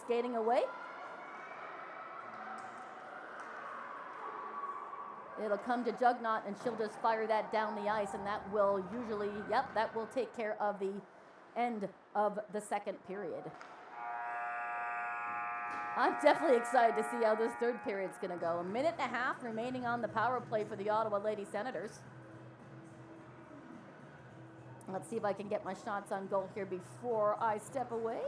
skating away. It'll come to Jugnauth, and she'll just fire that down the ice, and that will usually, that will take care of the end of the second period. I'm definitely excited to see how this third period's going to go. 1.5 minutes remaining on the power play for the Ottawa Lady Senators. Let's see if I can get my shots on goal here before I step away.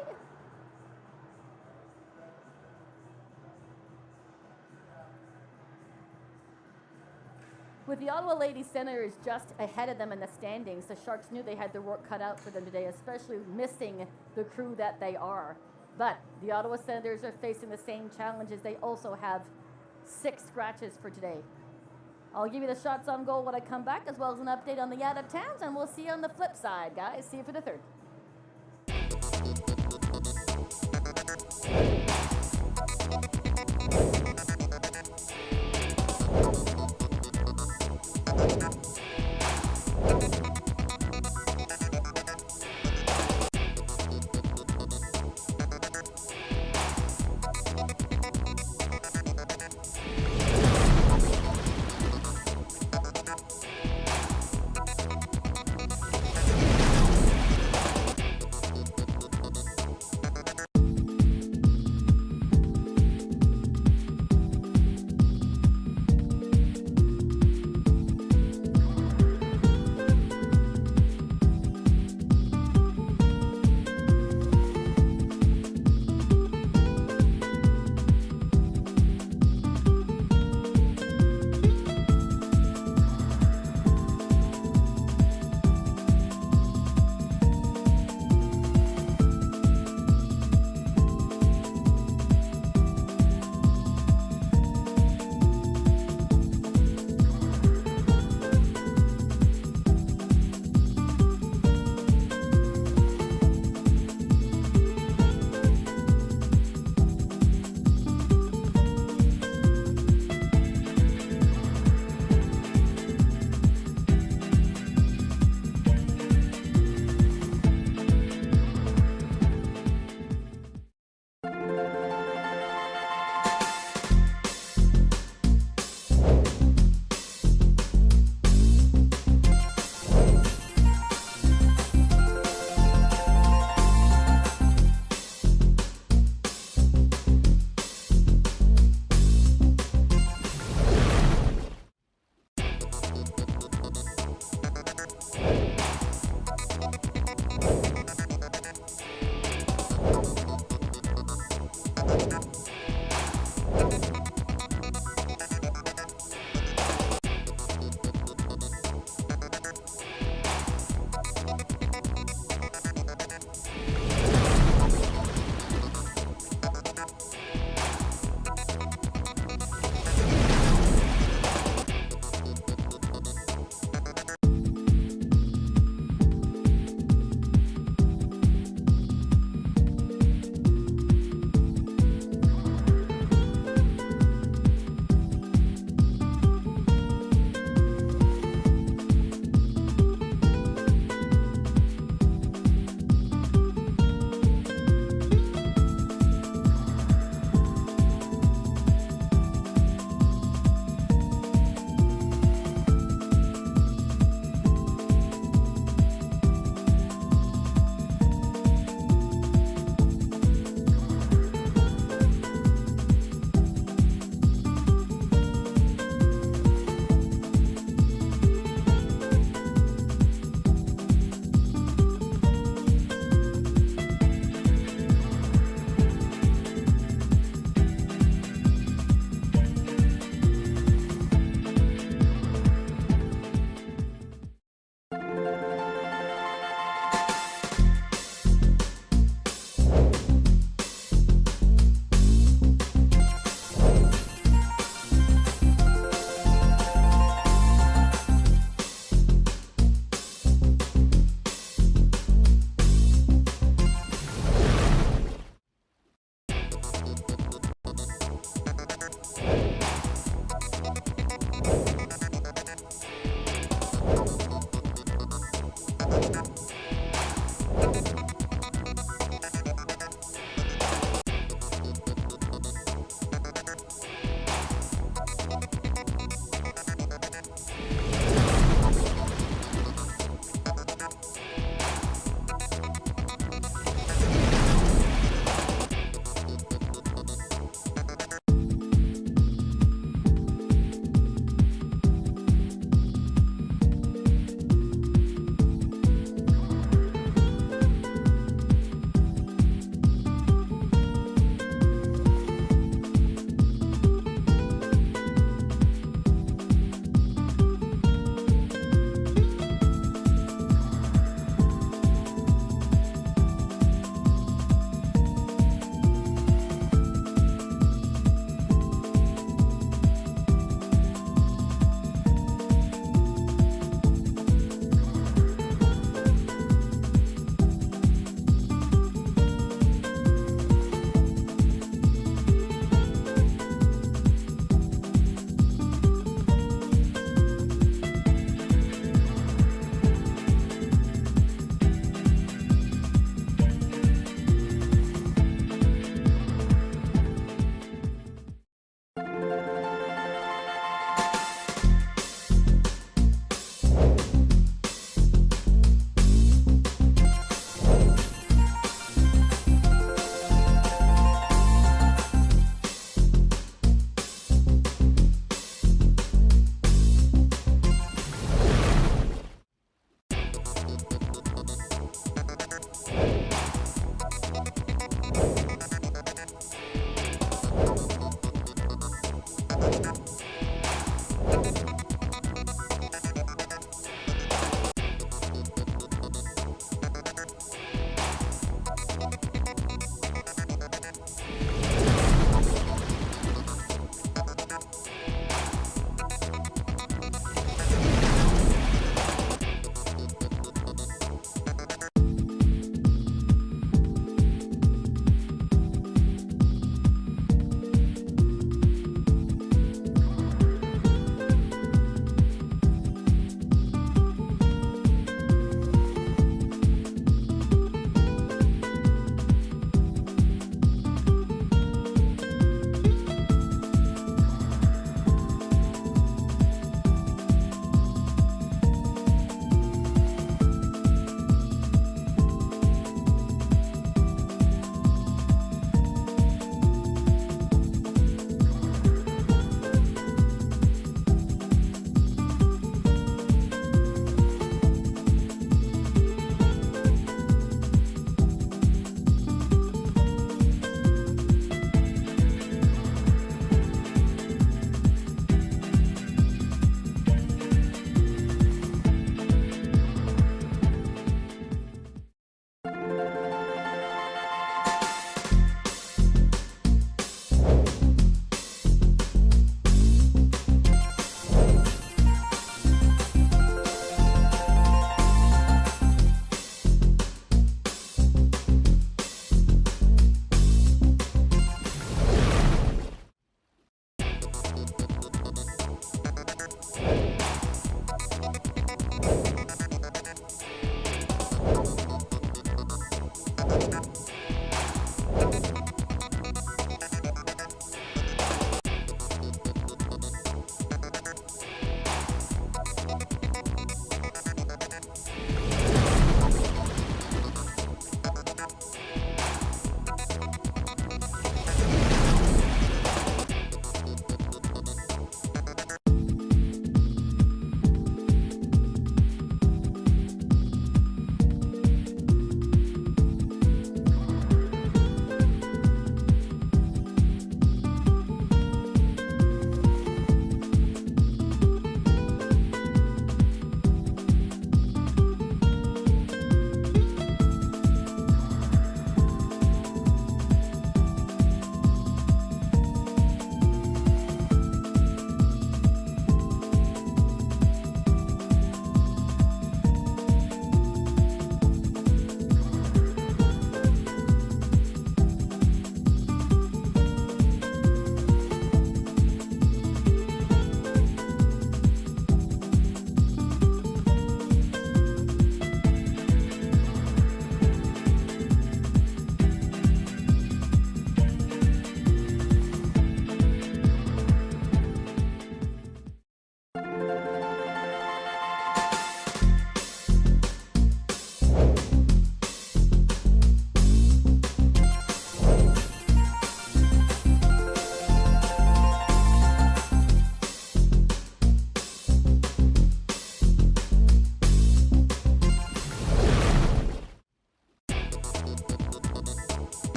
With the Ottawa Lady Senators just ahead of them in the standings, the Sharks knew they had their work cut out for them today, especially missing the crew that they are. But the Ottawa Senators are facing the same challenges. They also have 6 scratches for today. I'll give you the shots on goal when I come back, as well as an update on the out-of-towns, and we'll see you on the flip side, guys. See you for the third.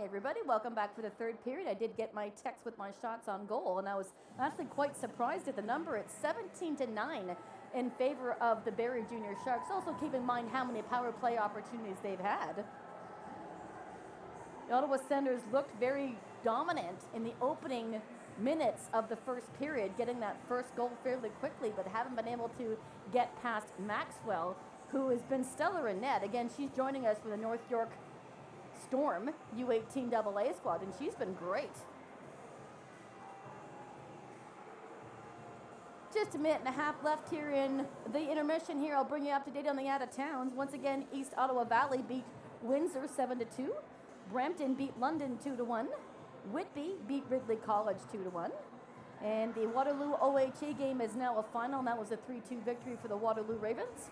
everybody. Welcome back for the third period. I did get my text with my shots on goal, and I was actually quite surprised at the number. It's 17-9 in favor of the Barrie Junior Sharks. Also keep in mind how many power play opportunities they've had. The Ottawa Senators looked very dominant in the opening minutes of the first period, getting that first goal fairly quickly, but haven't been able to get past Maxwell, who has been stellar in net. Again, she's joining us for the North York Storm U18 AA squad, and she's been great. Just a minute and a half left here in the intermission here. I'll bring you up to date on the out-of-towns. Once again, East Ottawa Valley beat Windsor 7-2. Brampton beat London 2-1. Whitby beat Ridley College 2-1. And the Waterloo OHA game is now a final, and that was a 3-2 victory for the Waterloo Ravens.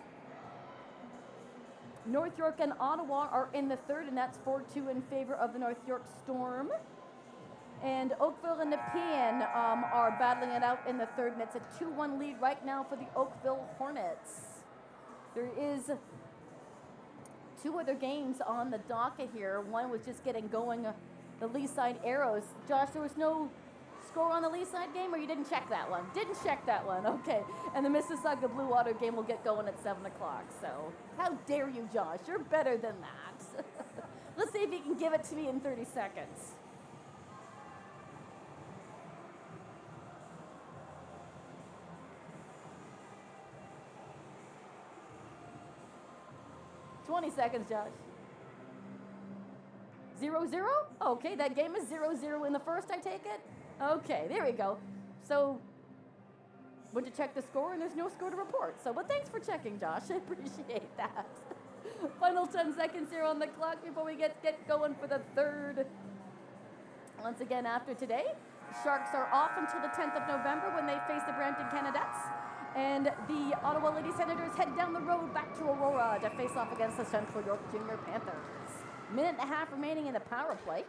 North York and Ottawa are in the third, and that's 4-2 in favor of the North York Storm. And Oakville and Nepean are battling it out in the third, and it's a 2-1 lead right now for the Oakville Hornets. There is two other games on the docket here. One was just getting going, the Leaside Arrows. Josh, there was no score on the Leaside game, or you didn't check that one? Didn't check that one, okay. And the Mississauga Blue Water game will get going at 7 o'clock, so how dare you, Josh? You're better than that. Let's see if you can give it to me in 30 seconds. $20 seconds, Josh. 0-0? Okay, that game is 0-0 in the first, I take it? Okay, there we go. So, went to check the score, and there's no score to report. So, but thanks for checking, Josh. I appreciate that. Final 10 seconds here on the clock before we get going for the third. Once again, after today, Sharks are off until the 10th of November when they face the Brampton Canadettes. And the Ottawa Lady Senators head down the road back to Aurora to face off against the Central York Junior Panthers. Minute and a half remaining in the power play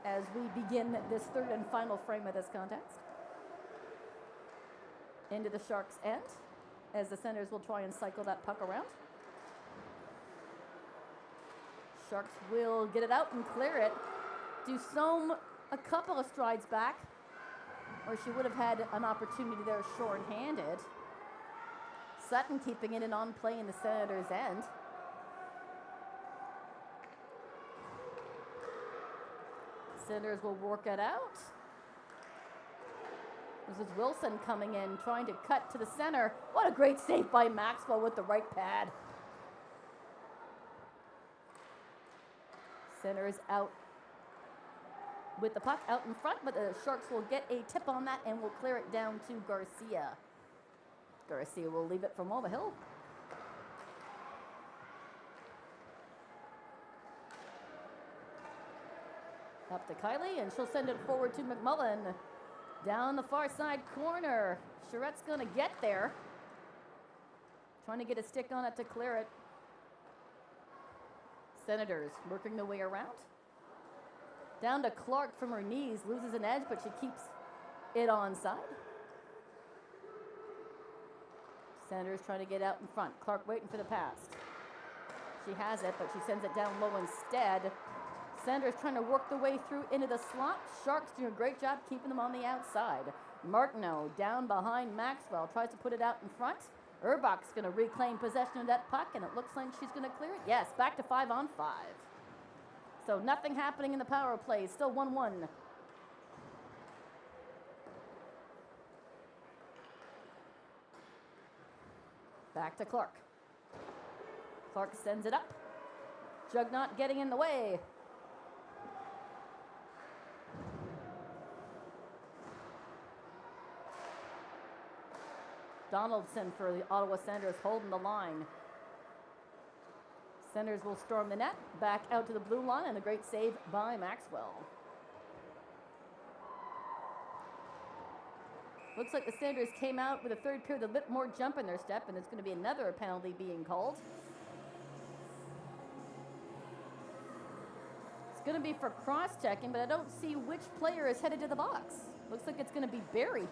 as we begin this third and final frame of this contest. Into the Sharks' end as the Senators will try and cycle that puck around. Sharks will get it out and clear it. Dusome a couple of strides back, or she would have had an opportunity there short-handed. Sutton keeping it and on play in the Senators' end. Senators will work it out. This is Wilson coming in, trying to cut to the center. What a great save by Maxwell with the right pad. Senators out with the puck out in front, but the Sharks will get a tip on that and will clear it down to Garcia. Garcia will leave it for Mulvihill. Up to Kylie, and she'll send it forward to McMullen. Down the far side corner. Charette's going to get there. Trying to get a stick on it to clear it. Senators working their way around. Down to Clark from her knees. Loses an edge, but she keeps it onside. Senators trying to get out in front. Clark waiting for the pass. She has it, but she sends it down low instead. Senators trying to work their way through into the slot. Sharks doing a great job keeping them on the outside. Martineau down behind Maxwell. Tries to put it out in front. Urbach's going to reclaim possession of that puck, and it looks like she's going to clear it. Yes, back to 5-on-5. So nothing happening in the power play. Still 1-1. Back to Clark. Clark sends it up. Jugnot getting in the way. Donaldson for the Ottawa Senators holding the line. Senators will storm the net, back out to the blue line, and a great save by Maxwell. Looks like the Senators came out with a third period with a bit more jump in their step, and there's going to be another penalty being called. It's going to be for cross-checking, but I don't see which player is headed to the box. Looks like it's going to be Barrie.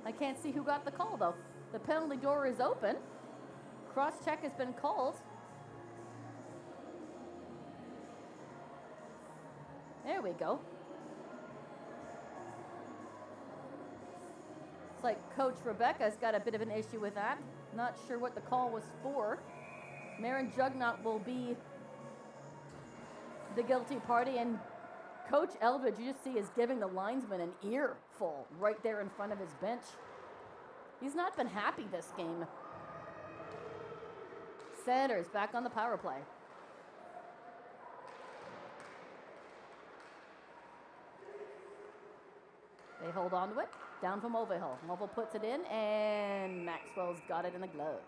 I can't see who got the call, though. The penalty door is open. Cross-check has been called. There we go. It's like Coach Rebecca's got a bit of an issue with that. Not sure what the call was for. Marin Jugnot will be the guilty party, and Coach Eldridge, you just see, is giving the linesman an earful right there in front of his bench. He's not been happy this game. Senators back on the power play. They hold on to it. Down from Mulvihill. Mulvihill puts it in, and Maxwell's got it in the glove.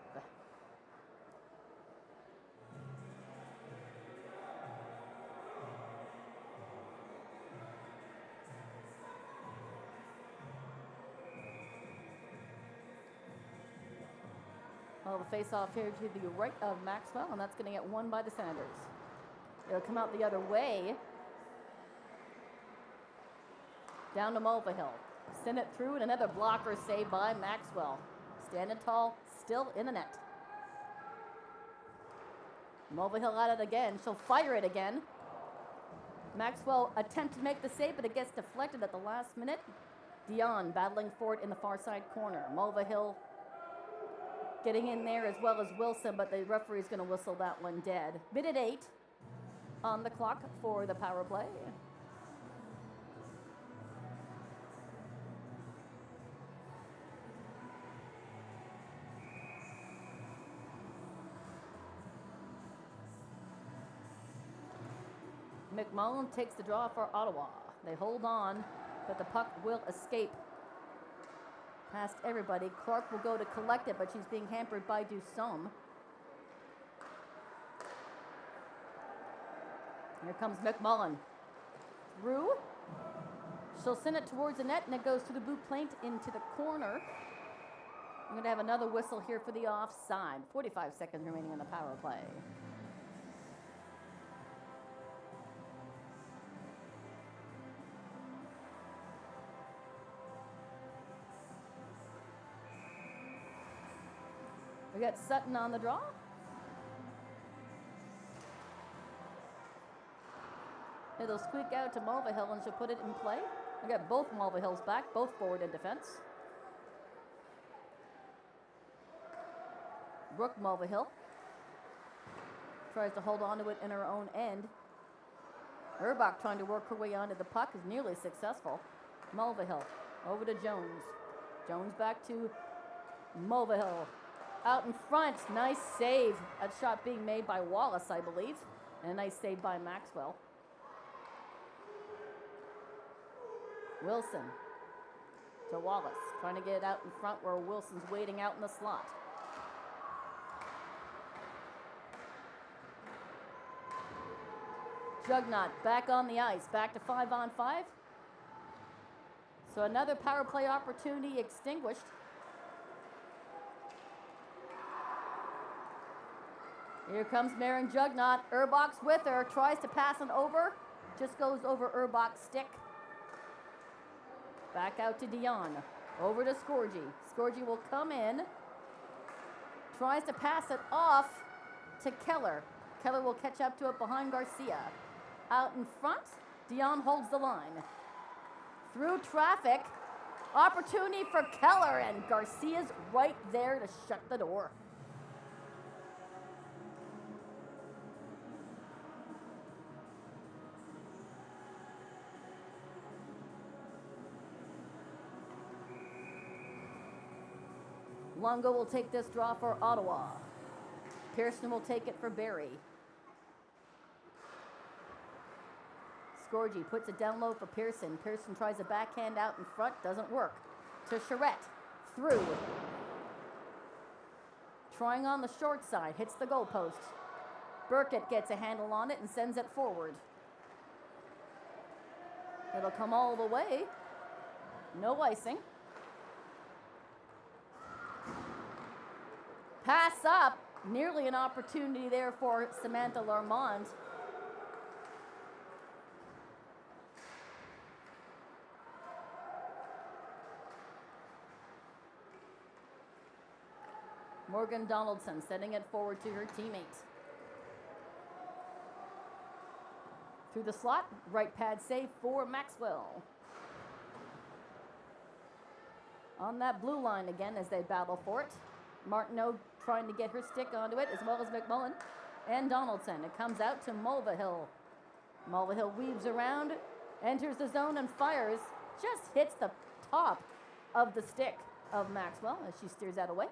Well, the face-off here to the right of Maxwell, and that's going to get won by the Senators. It'll come out the other way. Down to Mulvihill. Send it through, and another blocker saved by Maxwell. Standing tall, still in the net. Mulvihill at it again. She'll fire it again. Maxwell attempts to make the save, but it gets deflected at the last minute. Dion battling for it in the far side corner. Mulvihill getting in there as well as Wilson, but the referee's going to whistle that one dead. Minute 8 on the clock for the power play. McMullen takes the draw for Ottawa. They hold on, but the puck will escape past everybody. Clark will go to collect it, but she's being hampered by Dusome. Here comes McMullen. Through. She'll send it towards the net, and it goes to the boot plate into the corner. I'm going to have another whistle here for the offside. 45 seconds remaining on the power play. We got Sutton on the draw. It'll squeak out to Mulvihill, and she'll put it in play. We got both Mulvihills back, both forward in defense. Brooke Mulvihill tries to hold on to it in her own end. Urbach trying to work her way onto the puck is nearly successful. Mulvihill over to Jones. Jones back to Mulvihill. Out in front, nice save. That shot being made by Wallace, I believe. And a nice save by Maxwell. Wilson to Wallace, trying to get it out in front where Wilson's waiting out in the slot. Jugnot back on the ice, back to 5-on-5. So another power play opportunity extinguished. Here comes Marin Jugnot. Urbach's with her, tries to pass it over, just goes over Urbach's stick. Back out to Dion, over to Scorgi. Scorgi will come in, tries to pass it off to Keller. Keller will catch up to it behind Garcia. Out in front, Dion holds the line. Through traffic, opportunity for Keller, and Garcia's right there to shut the door. Longo will take this draw for Ottawa. Pearson will take it for Barrie. Scorgi puts it down low for Pearson. Pearson tries a backhand out in front, doesn't work. To Charette, through. Trying on the short side, hits the goalpost. Burkett gets a handle on it and sends it forward. It'll come all the way. No icing. Pass up, nearly an opportunity there for Samantha Larmont. Morgan Donaldson sending it forward to her teammate. Through the slot, right pad save for Maxwell. On that blue line again as they battle for it. Martineau trying to get her stick onto it, as well as McMullen and Donaldson. It comes out to Mulvihill. Mulvihill weaves around, enters the zone and fires. Just hits the top of the stick of Maxwell as she steers that away.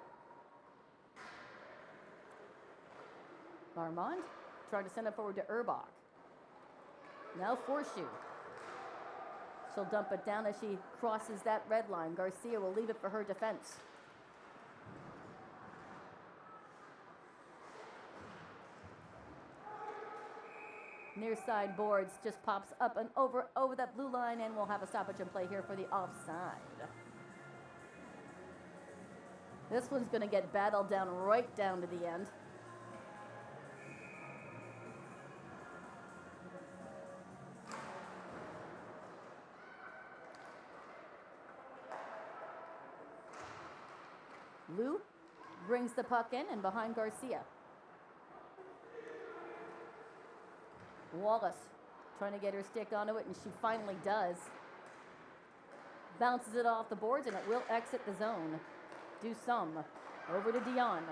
Larmond trying to send it forward to Urbach. Now Forshoe. She'll dump it down as she crosses that red line. Garcia will leave it for her defense. Near side boards just pops up and over that blue line, and we'll have a stoppage in play here for the offside. This one's going to get battled down right down to the end. Lou brings the puck in and behind Garcia. Wallace trying to get her stick onto it, and she finally does. Bounces it off the boards, and it will exit the zone. Dussom over to Dion.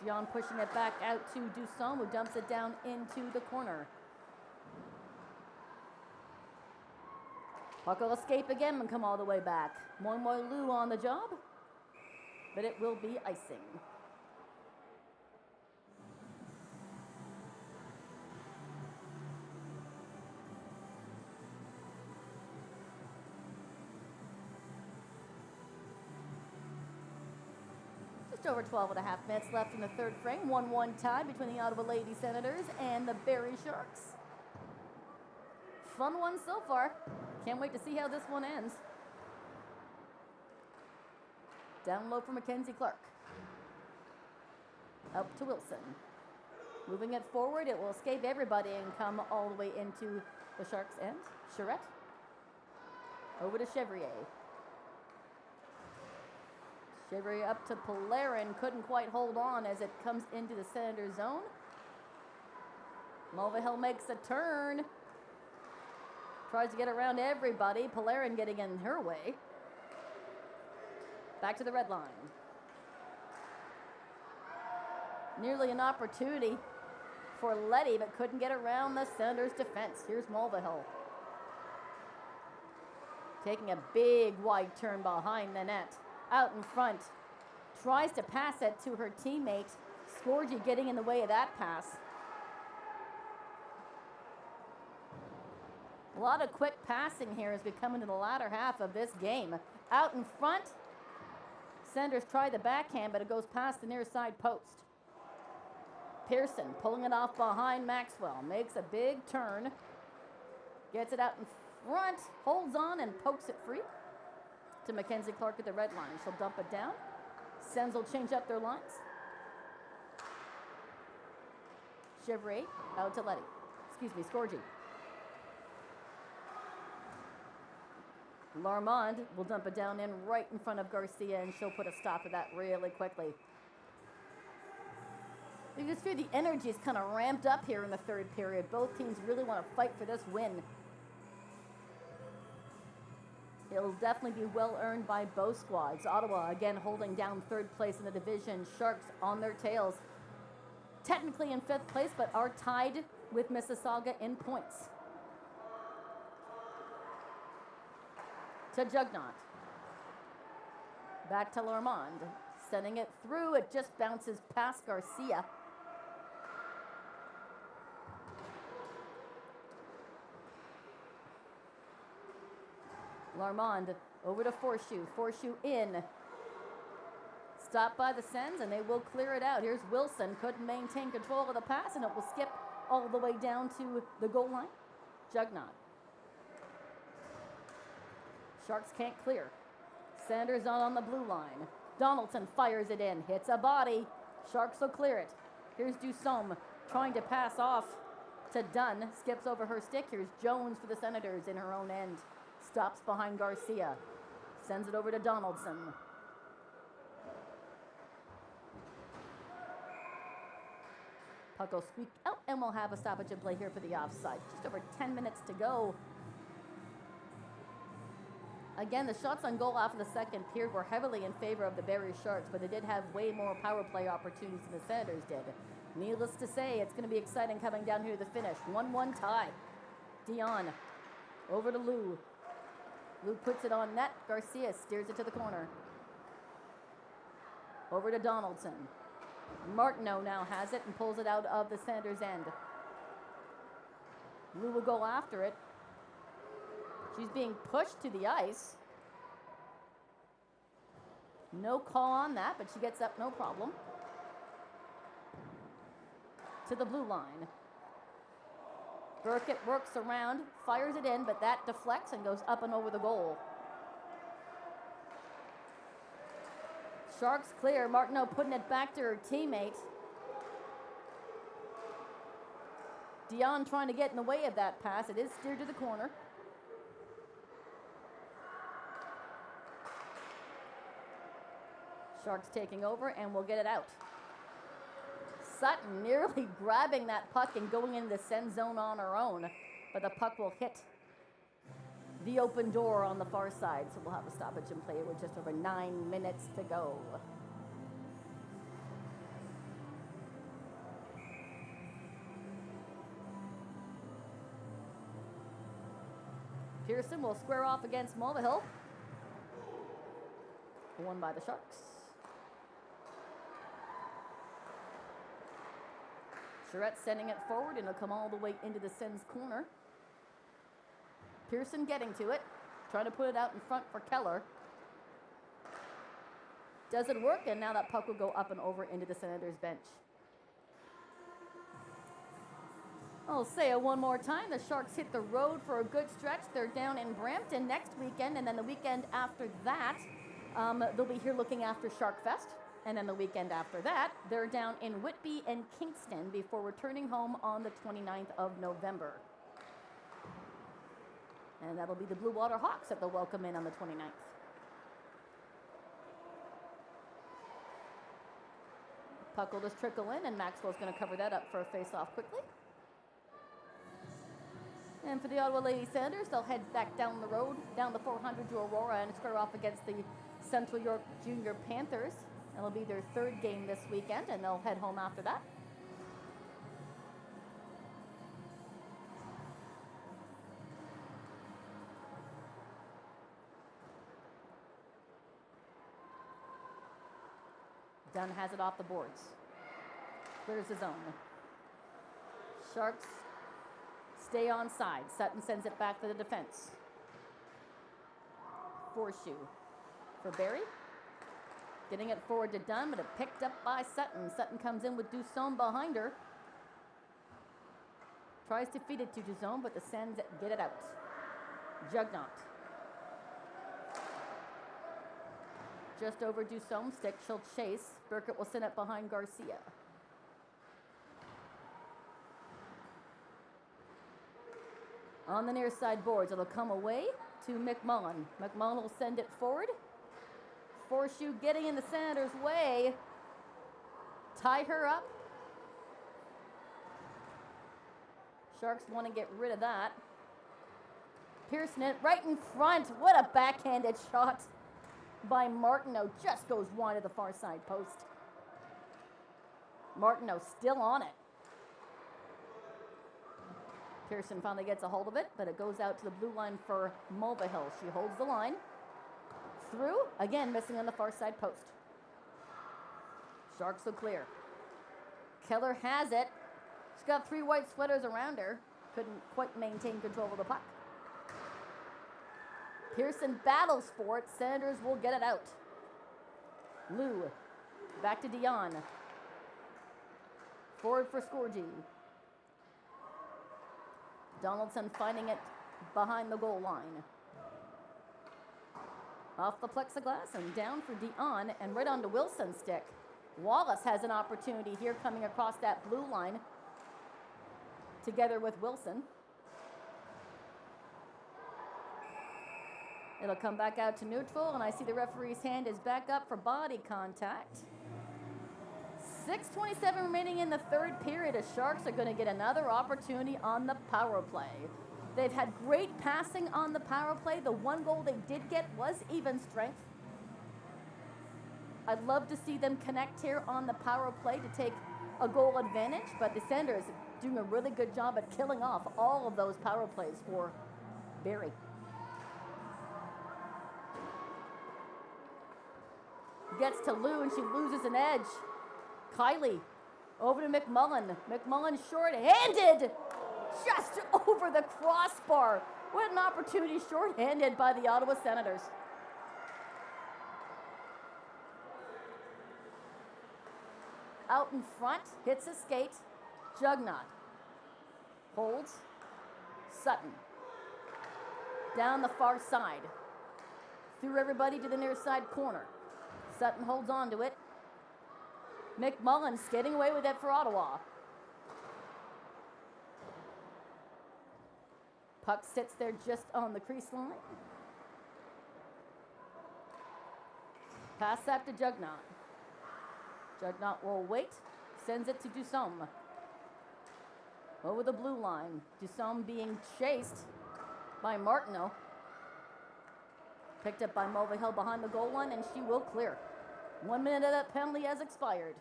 Dion pushing it back out to Dussom, who dumps it down into the corner. Puck will escape again and come all the way back. Moi Lou on the job, but it will be icing. Just over 12 and a half minutes left in the third frame. 1-1 tie between the Ottawa Lady Senators and the Barrie Sharks. Fun one so far. Can't wait to see how this one ends. Down low for Mackenzie Clark. Up to Wilson. Moving it forward, it will escape everybody and come all the way into the Sharks' end. Charette. Over to Chevrier. Chevrier up to Polarin. Couldn't quite hold on as it comes into the Senator zone. Mulvihill makes a turn. Tries to get around everybody. Polarin getting in her way. Back to the red line. Nearly an opportunity for Letty, but couldn't get around the Senators' defense. Here's Mulvihill. Taking a big wide turn behind the net. Out in front. Tries to pass it to her teammate. Scorgi getting in the way of that pass. A lot of quick passing here as we come into the latter half of this game. Out in front. Senators try the backhand, but it goes past the near side post. Pearson pulling it off behind Maxwell. Makes a big turn. Gets it out in front. Holds on and pokes it free to Mackenzie Clark at the red line. She'll dump it down. Sens will change up their lines. Chevrier out to Letty. Scorgi. Larmond will dump it down in right in front of Garcia, and she'll put a stop to that really quickly. You just feel the energy is kind of ramped up here in the third period. Both teams really want to fight for this win. It'll definitely be well earned by both squads. Ottawa again holding down third place in the division. Sharks on their tails. Technically in fifth place, but are tied with Mississauga in points. To Jugnaught. Back to Larmond. Sending it through. It just bounces past Garcia. Larmond over to Forshoe. Forshoe in. Stopped by the Sens, and they will clear it out. Here's Wilson. Couldn't maintain control of the pass, and it will skip all the way down to the goal line. Jugnaught. Sharks can't clear. Sanders on the blue line. Donaldson fires it in. Hits a body. Sharks will clear it. Here's Dussom trying to pass off to Dunn. Skips over her stick. Here's Jones for the Senators in her own end. Stops behind Garcia. Sends it over to Donaldson. Puck will squeak out, and we'll have a stoppage in play here for the offside. Just over 10 minutes to go. Again, the shots on goal after the second period were heavily in favor of the Barrie Sharks, but they did have way more power play opportunities than the Senators did. Needless to say, it's going to be exciting coming down here to the finish. 1-1 tie. Dion over to Lou. Lou puts it on net. Garcia steers it to the corner. Over to Donaldson. Martineau now has it and pulls it out of the Senators' end. Lou will go after it. She's being pushed to the ice. No call on that, but she gets up no problem. To the blue line. Burkett works around, fires it in, but that deflects and goes up and over the goal. Sharks clear. Martineau putting it back to her teammate. Dion trying to get in the way of that pass. It is steered to the corner. Sharks taking over, and we'll get it out. Sutton nearly grabbing that puck and going into the send zone on her own, but the puck will hit the open door on the far side, so we'll have a stoppage in play with just over 9 minutes to go. Pearson will square off against Mulvihill. Won by the Sharks. Charette sending it forward, and it'll come all the way into the Sens corner. Pearson getting to it, trying to put it out in front for Keller. Doesn't work, and now that puck will go up and over into the Senators' bench. I'll say it one more time. The Sharks hit the road for a good stretch. They're down in Brampton next weekend, and then the weekend after that, they'll be here looking after Shark Fest. And then the weekend after that, they're down in Whitby and Kingston before returning home on the 29th of November. And that'll be the Blue Water Hawks that they'll welcome in on the 29th. Puck will just trickle in, and Maxwell's going to cover that up for a face-off quickly. And for the Ottawa Lady Senators, they'll head back down the road, down the 400 to Aurora, and square off against the Central York Junior Panthers. It'll be their third game this weekend, and they'll head home after that. Dunn has it off the boards. Clears the zone. Sharks stay on side. Sutton sends it back to the defense. Forshoe for Barrie. Getting it forward to Dunn, but it picked up by Sutton. Sutton comes in with Dusson behind her. Tries to feed it to Dusson, but the Sens get it out. Jugnot. Just over Dusson's stick, she'll chase. Burkett will send it behind Garcia. On the near side boards, it'll come away to McMullen. McMullen will send it forward. Forshoe getting in the Senators' way. Tie her up. Sharks want to get rid of that. Pearson it right in front. What a backhanded shot by Martineau. Just goes wide of the far side post. Martineau still on it. Pearson finally gets a hold of it, but it goes out to the blue line for Mulvihill. She holds the line. Through, again missing on the far side post. Sharks will clear. Keller has it. She's got 3 white sweaters around her. Couldn't quite maintain control of the puck. Pearson battles for it. Sanders will get it out. Lou, back to Dion. Forward for Scorgi. Donaldson finding it behind the goal line. Off the plexiglass and down for Dion and right onto Wilson's stick. Wallace has an opportunity here coming across that blue line together with Wilson. It'll come back out to neutral, and I see the referee's hand is back up for body contact. 6:27 remaining in the third period. The Sharks are going to get another opportunity on the power play. They've had great passing on the power play. The one goal they did get was even strength. I'd love to see them connect here on the power play to take a goal advantage, but the Senators are doing a really good job at killing off all of those power plays for Barrie. Gets to Lou and she loses an edge. Kylie over to McMullen. McMullen short-handed, just over the crossbar. What an opportunity, short-handed by the Ottawa Senators. Out in front, hits a skate. Jugnot holds. Sutton down the far side. Threw everybody to the near side corner. Sutton holds on to it. McMullen skating away with it for Ottawa. Puck sits there just on the crease line. Pass that to Jugnot. Jugnot will wait, sends it to Dusom. Over the blue line. Dusom being chased by Martineau. Picked up by Mulvihill behind the goal line, and she will clear. 1 minute of that penalty has expired.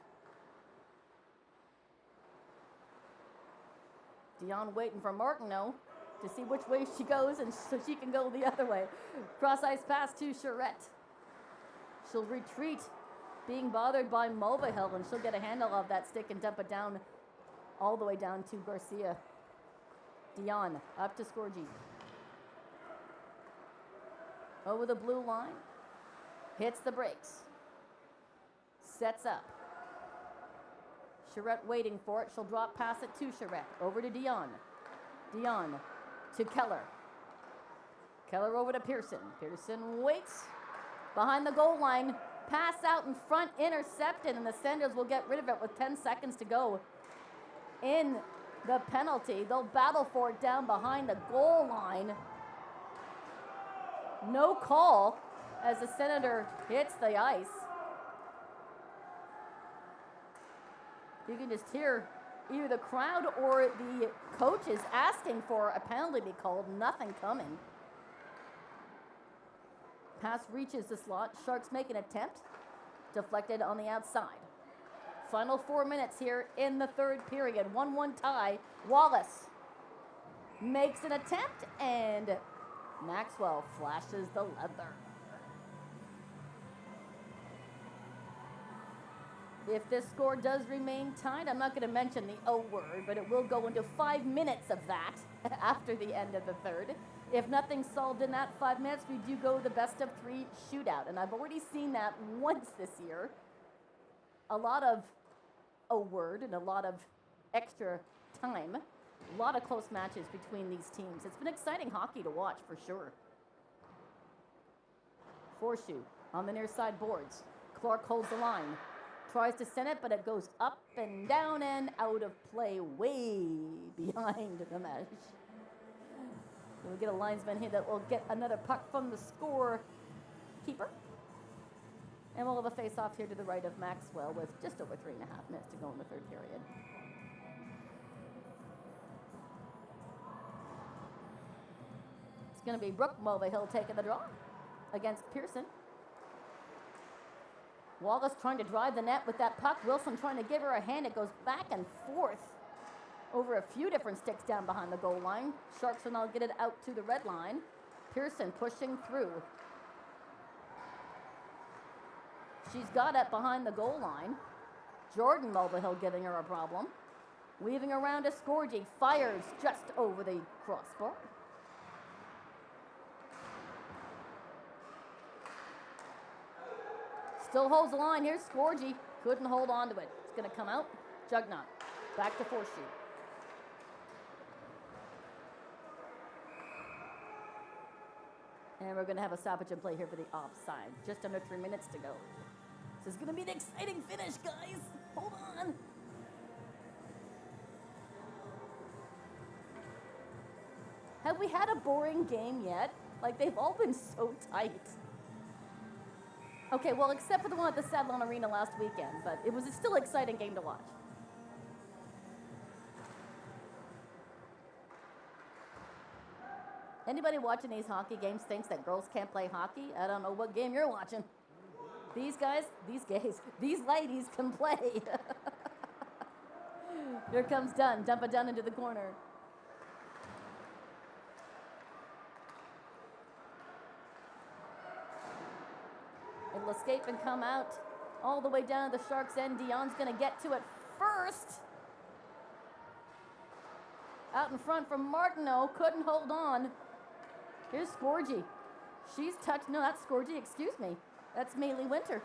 Dion waiting for Martineau to see which way she goes, and so she can go the other way. Cross ice pass to Charette. She'll retreat, being bothered by Mulvihill, and she'll get a handle of that stick and dump it down, all the way down to Garcia. Dion up to Scorgi. Over the blue line. Hits the brakes. Sets up. Charette waiting for it. She'll drop pass it to Charette. Over to Dion. Dion to Keller. Keller over to Pearson. Pearson waits behind the goal line. Pass out in front, intercepted, and the Senators will get rid of it with 10 seconds to go in the penalty. They'll battle for it down behind the goal line. No call as the Senator hits the ice. You can just hear either the crowd or the coaches asking for a penalty to be called. Nothing coming. Pass reaches the slot. Sharks make an attempt. Deflected on the outside. Final 4 minutes here in the third period. 1-1 tie. Wallace makes an attempt, and Maxwell flashes the leather. If this score does remain tied, I'm not going to mention the O word, but it will go into 5 minutes of that after the end of the third. If nothing's solved in that 5 minutes, we do go the best of 3 shootout. And I've already seen that once this year. A lot of O word and a lot of extra time. A lot of close matches between these teams. It's been exciting hockey to watch for sure. Forshoe on the near side boards. Clark holds the line. Tries to send it, but it goes up and down and out of play, way behind the mesh. We'll get a linesman here that will get another puck from the scorekeeper. And we'll have a face-off here to the right of Maxwell with just over 3.5 minutes to go in the third period. It's going to be Brooke Mulvihill taking the draw against Pearson. Wallace trying to drive the net with that puck. Wilson trying to give her a hand. It goes back and forth over a few different sticks down behind the goal line. Sharks will now get it out to the red line. Pearson pushing through. She's got it behind the goal line. Jordan Mulvihill giving her a problem. Weaving around to Scorgi. Fires just over the crossbar. Still holds the line. Here's Scorgi. Couldn't hold on to it. It's going to come out. Jugnot. Back to Forshoe. And we're going to have a stoppage in play here for the offside. Just under 3 minutes to go. This is going to be an exciting finish, guys. Hold on. Have we had a boring game yet? Like, they've all been so tight. Okay, well, except for the one at the Saddlon Arena last weekend, but it was a still exciting game to watch. Anybody watching these hockey games thinks that girls can't play hockey? I don't know what game you're watching. These ladies can play. Here comes Dunn. Dump it down into the corner. It'll escape and come out all the way down to the Sharks' end. Dion's going to get to it first. Out in front from Martineau. Couldn't hold on. Here's Scorgie. She's touched. No, that's Scorgie. Excuse me. That's Maylee Winter.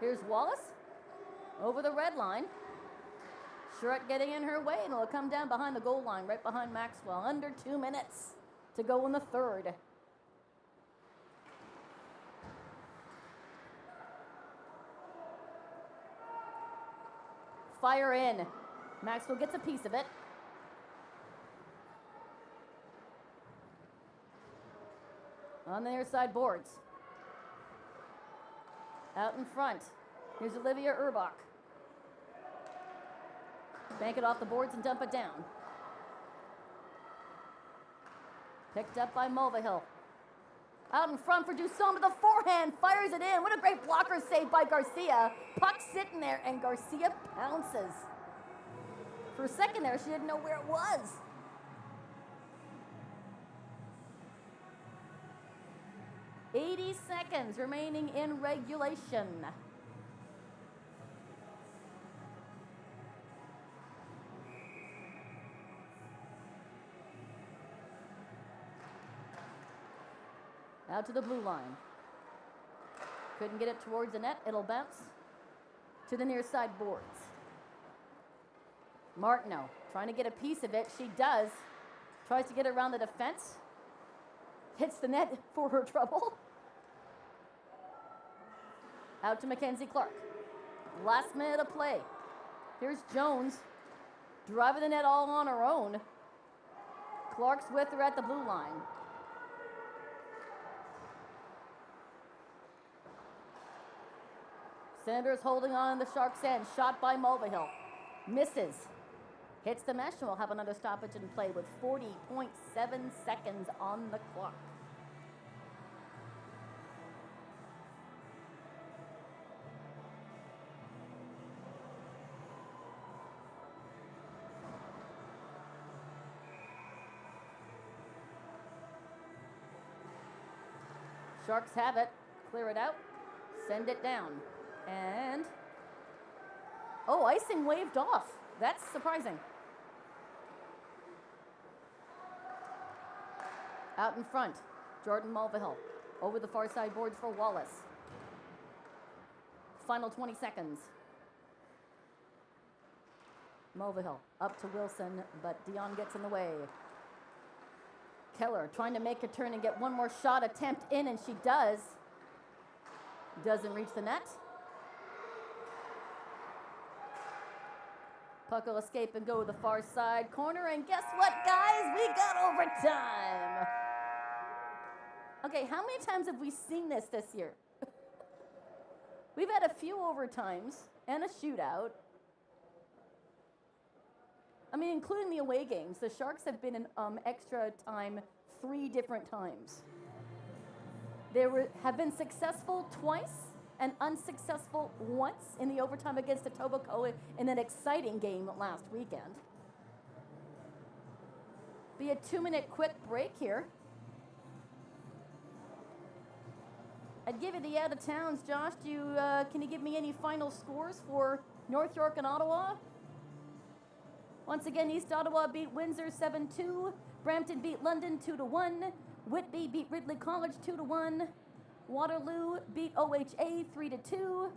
Here's Wallace. Over the red line. Shrek getting in her way, and it'll come down behind the goal line, right behind Maxwell. Under 2 minutes to go in the third. Fire in. Maxwell gets a piece of it. On the near side boards. Out in front. Here's Olivia Urbach. Bank it off the boards and dump it down. Picked up by Mulvihill. Out in front for Dussault with a forehand. Fires it in. What a great blocker save by Garcia. Puck sitting there and Garcia pounces. For a second there, she didn't know where it was. "80 seconds remaining in regulation. Out to the blue line. Couldn't get it towards the net. It'll bounce to the near side boards. Martineau trying to get a piece of it. She does. Tries to get around the defense. Hits the net for her trouble. Out to Mackenzie Clark. Last minute of play. Here's Jones. Driving the net all on her own. Clark's with her at the blue line. Senators holding on the Sharks' end. Shot by Mulvihill. Misses. Hits the mesh and will have another stoppage in play with 40.7 seconds on the clock. Sharks have it. Clear it out. Send it down. And, oh, icing waved off. That's surprising. Out in front, Jordan Mulvihill. Over the far side boards for Wallace. Final 20 seconds. Mulvihill up to Wilson, but Dion gets in the way. Keller trying to make a turn and get one more shot attempt in, and she does. Doesn't reach the net. Puck will escape and go to the far side corner, and guess what, guys? We got overtime. Okay, how many times have we seen this year? We've had a few overtimes and a shootout. I mean, including the away games. The Sharks have been in extra time 3 different times. They have been successful twice and unsuccessful once in the overtime against Etobicoke in an exciting game last weekend. Be a 2-minute quick break here. I'd give you the out of towns. Josh, can you give me any final scores for North York and Ottawa? Once again, East Ottawa beat Windsor 7-2. Brampton beat London 2-1. Whitby beat Ridley College 2-1. Waterloo beat OHA 3-2.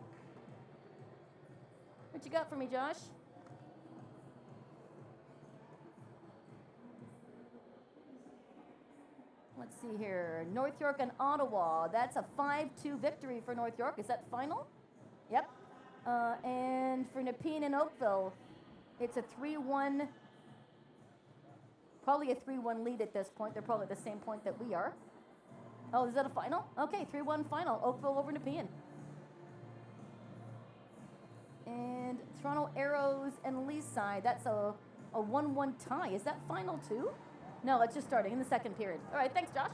What you got for me, Josh? Let's see here. North York and Ottawa. That's a 5-2 victory for North York. Is that final? Yep. And for Nepean and Oakville, It's a 3-1, probably a 3-1 lead at this point. They're probably at the same point that we are. Oh, is that a final? Okay, 3-1 final. Oakville over Nepean. And Toronto Arrows and Leaside, that's a 1-1 tie. Is that final too? No, it's just starting in the second period. All right, thanks, Josh.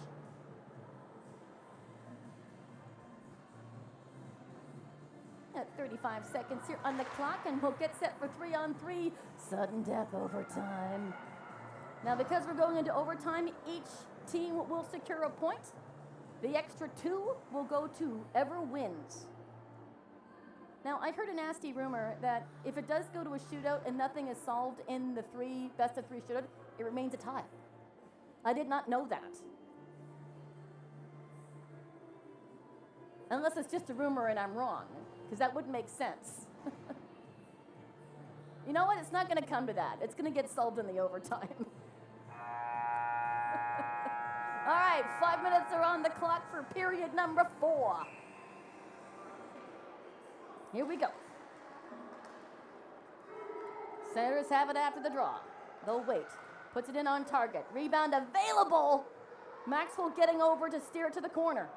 At 35 seconds here on the clock, and we'll get set for 3-on-3, sudden death overtime. Now, because we're going into overtime, each team will secure a point. The extra 2 will go to whoever wins. Now, I heard a nasty rumor that if it does go to a shootout and nothing is solved in the best of 3 shootout, it remains a tie. I did not know that. Unless it's just a rumor and I'm wrong, because that wouldn't make sense. You know what? It's not going to come to that. It's going to get solved in the overtime. All right, 5 minutes are on the clock for period number 4. Here we go. Senators have it after the draw. They'll wait. Puts it in on target. Rebound available. Maxwell getting over to steer it to the corner.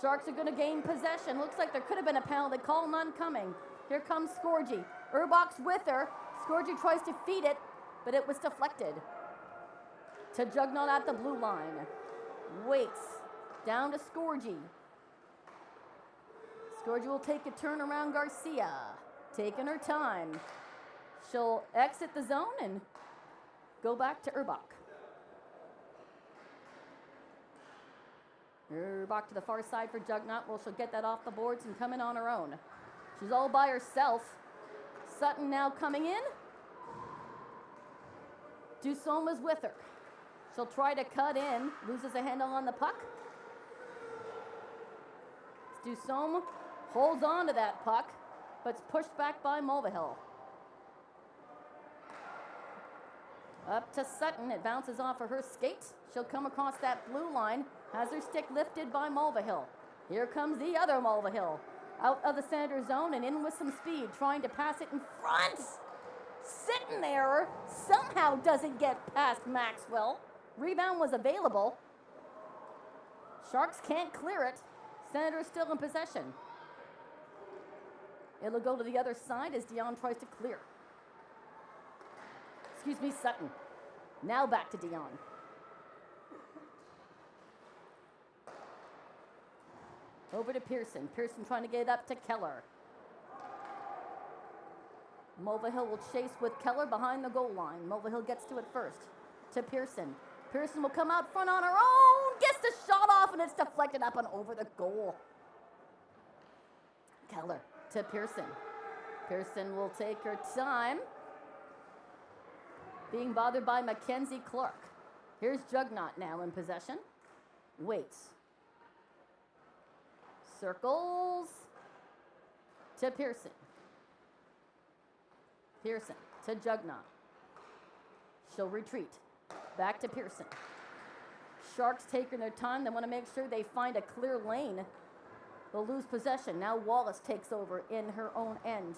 Sharks are going to gain possession. Looks like there could have been a penalty call, none coming. Here comes Scorgi. Urbach's with her. Scorgi tries to feed it, but it was deflected. To Jugnaut at the blue line. Waits. Down to Scorgi. Scorgi will take a turn around Garcia. Taking her time. She'll exit the zone and go back to Urbach. Urbach to the far side for Jugnaut. Well, she'll get that off the boards and come in on her own. She's all by herself. Sutton now coming in. Dusome is with her. She'll try to cut in. Loses a handle on the puck. Dusome holds on to that puck, but it's pushed back by Mulvihill. Up to Sutton. It bounces off of her skate. She'll come across that blue line. Has her stick lifted by Mulvihill. Here comes the other Mulvihill. Out of the center zone and in with some speed. Trying to pass it in front. Sitting there. Somehow doesn't get past Maxwell. Rebound was available. Sharks can't clear it. Senators still in possession. It'll go to the other side as Dion tries to clear. Excuse me, Sutton. Now back to Dion. Over to Pearson. Pearson trying to get it up to Keller. Mulvihill will chase with Keller behind the goal line. Mulvihill gets to it first. To Pearson. Pearson will come out front on her own. Gets the shot off and it's deflected up and over the goal. Keller to Pearson. Pearson will take her time. Being bothered by Mackenzie Clark. Here's Jugnaut now in possession. Waits. Circles to Pearson. Pearson to Jugnaut. She'll retreat. Back to Pearson. Sharks taking their time. They want to make sure they find a clear lane. They'll lose possession. Now Wallace takes over in her own end.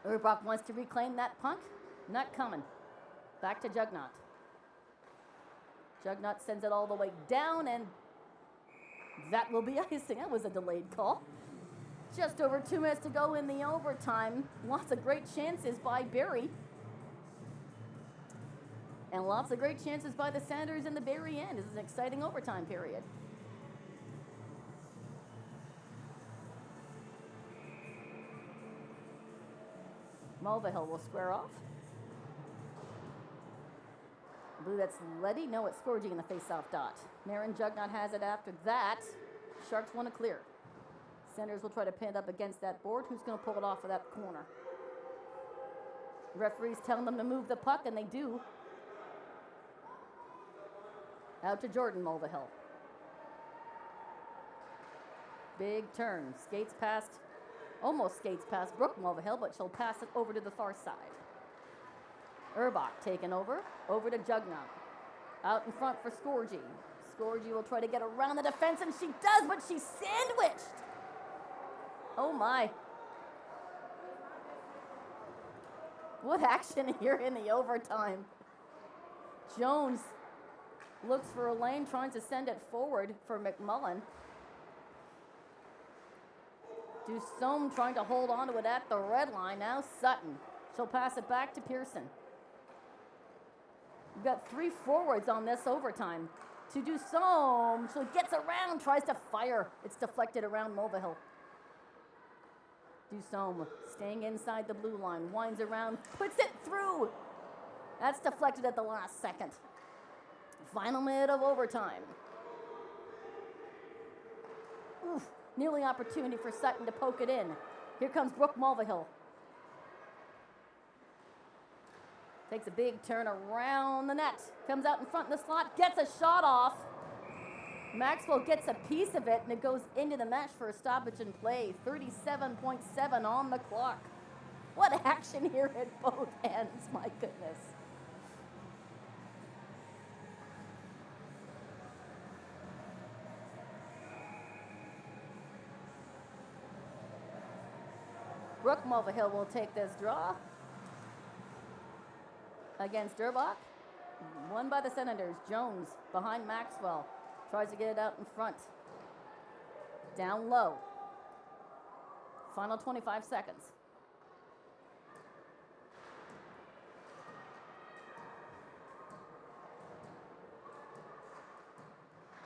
Urbach wants to reclaim that puck. Not coming. Back to Jugnaut. Jugnaut sends it all the way down, and that will be icing. That was a delayed call. Just over 2 minutes to go in the overtime. Lots of great chances by Barrie. And lots of great chances by the Senators in the Barrie end. This is an exciting overtime period. Mulvihill will square off. I believe that's Letty. No, it's Scorgi in the face-off dot. Marin Jugnaut has it after that. Sharks want to clear. Senators will try to pin it up against that board. Who's going to pull it off of that corner? Referees telling them to move the puck, and they do. Out to Jordan Mulvihill. Big turn. Skates past, almost skates past Brooke Mulvihill, but she'll pass it over to the far side. Urbach taken over to Jugnaut. Out in front for Scorgi. Scorgi will try to get around the defense, and she does, but she's sandwiched. Oh my. What action here in the overtime. Jones looks for a lane, trying to send it forward for McMullen. Dusome trying to hold on to it at the red line. Now Sutton. She'll pass it back to Pearson. We've got 3 forwards on this overtime. To Dusome. She gets around, tries to fire. It's deflected around Mulvihill. Dusome staying inside the blue line. Winds around, puts it through. That's deflected at the last second. Final minute of overtime. Oof, nearly opportunity for Sutton to poke it in. Here comes Brooke Mulvihill. Takes a big turn around the net. Comes out in front in the slot, gets a shot off. Maxwell gets a piece of it, and it goes into the mesh for a stoppage in play. 37.7 on the clock. What action here at both ends, my goodness. Brooke Mulvihill will take this draw against Durbach. Won by the Senators. Jones behind Maxwell. Tries to get it out in front. Down low. Final 25 seconds.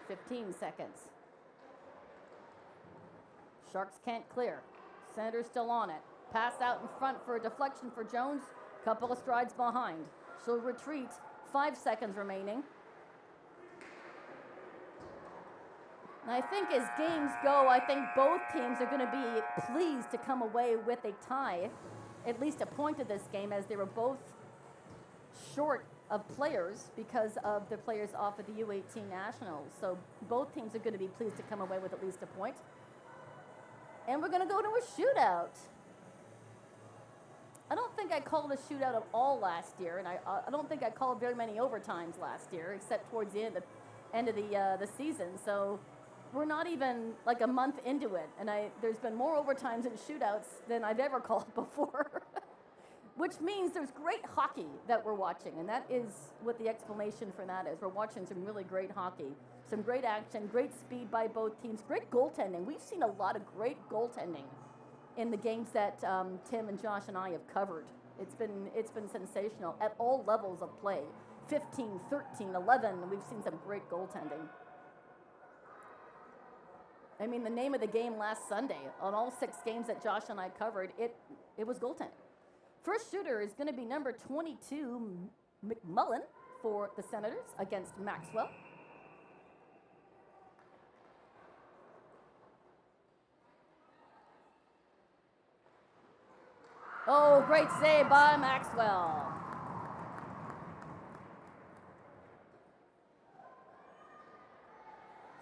$15 seconds. Sharks can't clear. Senators still on it. Pass out in front for a deflection for Jones. Couple of strides behind. She'll retreat. 5 seconds remaining. And I think as games go, I think both teams are going to be pleased to come away with a tie, at least a point of this game, as they were both short of players because of the players off of the U18 Nationals. So both teams are going to be pleased to come away with at least a point. And we're going to go to a shootout. I don't think I called a shootout at all last year, and I don't think I called very many overtimes last year, except towards the end of the season. So we're not even like a month into it, and there's been more overtimes and shootouts than I've ever called before, which means there's great hockey that we're watching, and that is what the explanation for that is. We're watching some really great hockey, some great action, great speed by both teams, great goaltending. We've seen a lot of great goaltending in the games that Tim and Josh and I have covered. It's been sensational at all levels of play. 15, 13, 11, we've seen some great goaltending. I mean, the name of the game last Sunday, on all 6 games that Josh and I covered, it was goaltending. First shooter is going to be number 22, McMullen, for the Senators against Maxwell. Oh, great save by Maxwell.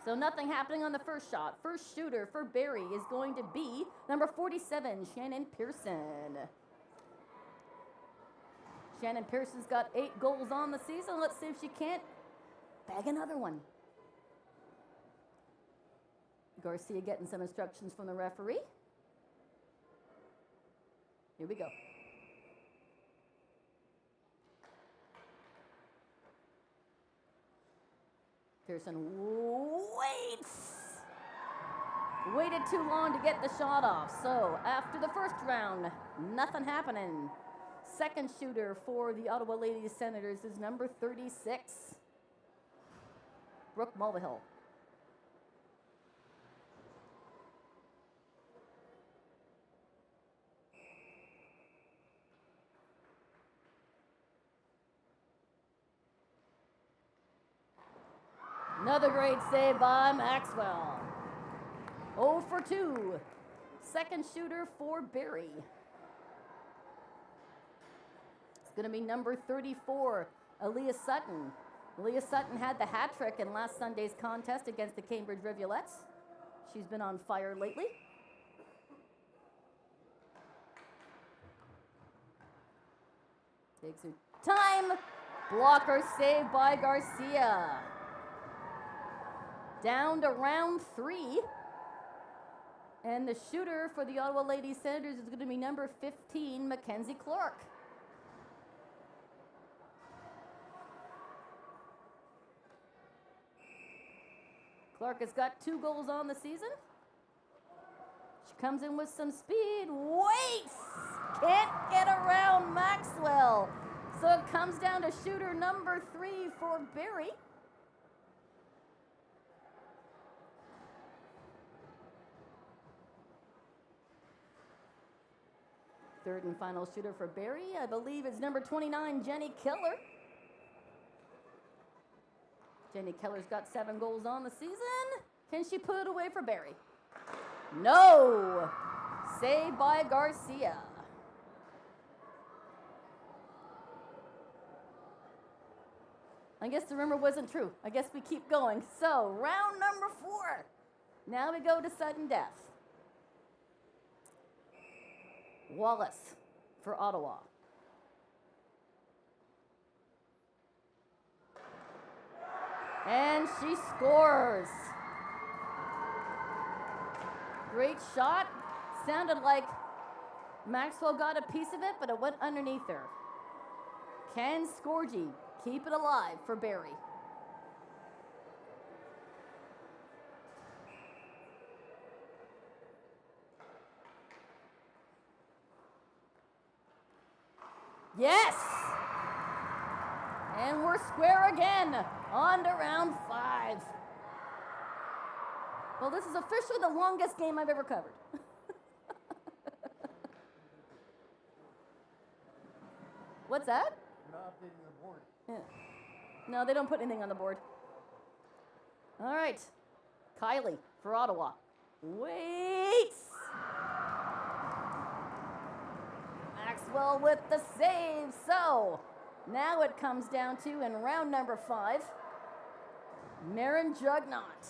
So nothing happening on the first shot. First shooter for Barrie is going to be number 47, Shannon Pearson. Shannon Pearson's got 8 goals on the season. Let's see if she can't bag another one. Garcia getting some instructions from the referee. Here we go. Pearson waits. Waited too long to get the shot off. So after the first round, nothing happening. Second shooter for the Ottawa Ladies Senators is number 36, Brooke Mulvihill. Another great save by Maxwell. 0 for 2. Second shooter for Barrie. It's going to be number 34, Aaliyah Sutton. Aaliyah Sutton had the hat trick in last Sunday's contest against the Cambridge Rivulets. She's been on fire lately. Takes her time. Blocker save by Garcia. Down to round 3. And the shooter for the Ottawa Lady Senators is going to be number 15, Mackenzie Clark. Clark has got 2 goals on the season. She comes in with some speed. Waits! Can't get around Maxwell. So it comes down to shooter number 3 for Barrie. Third and final shooter for Barrie, I believe, is number 29, Jenny Keller. Jenny Keller's got 7 goals on the season. Can she put it away for Barrie? No! Saved by Garcia. I guess the rumor wasn't true. I guess we keep going. So, round number 4. Now we go to sudden death. Wallace for Ottawa. And she scores. Great shot. Sounded like Maxwell got a piece of it, but it went underneath her. Can Scorgie keep it alive for Barrie? Yes! And we're square again, on to round 5. Well, this is officially the longest game I've ever covered. What's that? You're not updating the board. Yeah. No, they don't put anything on the board. All right, Kylie for Ottawa. Waits! Maxwell with the save. So now it comes down to, in round number 5, Marin Jugnot.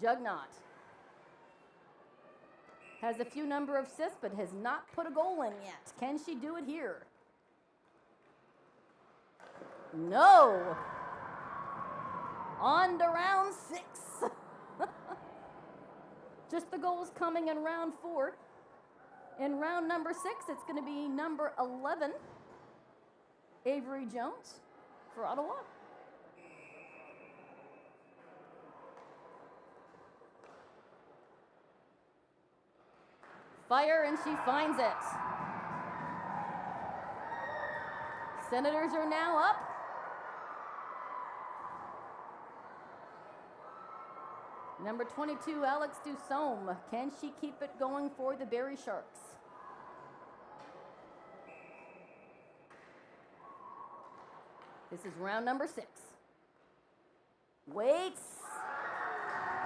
Jugnot has a few number of assists, but has not put a goal in yet. Can she do it here? No. On to round 6. Just the goals coming in round 4. In round number 6, it's going to be number 11, Avery Jones for Ottawa. Fire, and she finds it. Senators are now up. Number 22, Alex Dusome. Can she keep it going for the Barrie Sharks? This is round number 6. Waits.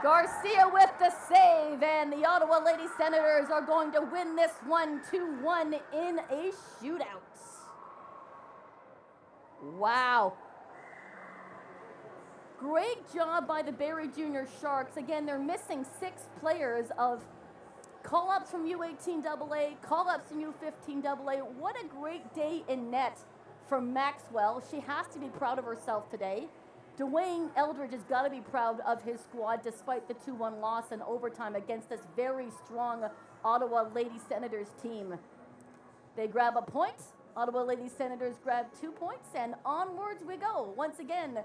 Garcia with the save, and the Ottawa Lady Senators are going to win this one 2-1 in a shootout. Wow. Great job by the Barrie Junior Sharks. Again, they're missing 6 players of call-ups from U18AA, call-ups from U15AA. What a great day in net for Maxwell. She has to be proud of herself today. Dwayne Eldridge has got to be proud of his squad despite the 2-1 loss in overtime against this very strong Ottawa Lady Senators team. They grab a point. Ottawa Lady Senators grab 2 points, and onwards we go. Once again,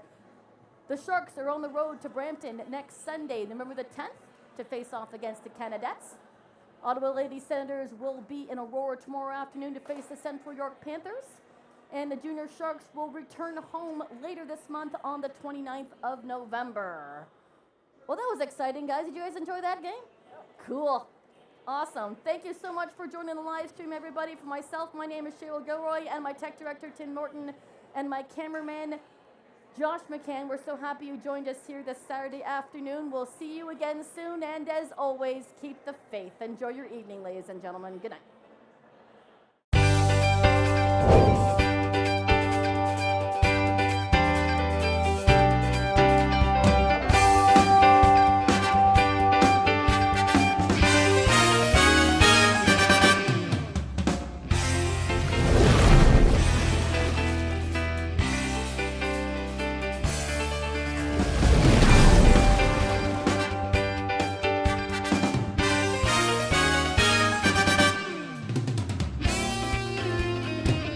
the Sharks are on the road to Brampton next Sunday, November the 10th, to face off against the Canadettes. Ottawa Lady Senators will be in Aurora tomorrow afternoon to face the Central York Panthers. And the Junior Sharks will return home later this month on the 29th of November. Well, that was exciting, guys. Did you guys enjoy that game? Cool. Awesome. Thank you so much for joining the live stream, everybody. For myself, my name is Cheryl Gilroy, and my tech director, Tim Norton, and my cameraman, Josh McCann. We're so happy you joined us here this Saturday afternoon. We'll see you again soon, and as always, keep the faith. Enjoy your evening, ladies and gentlemen. Good night.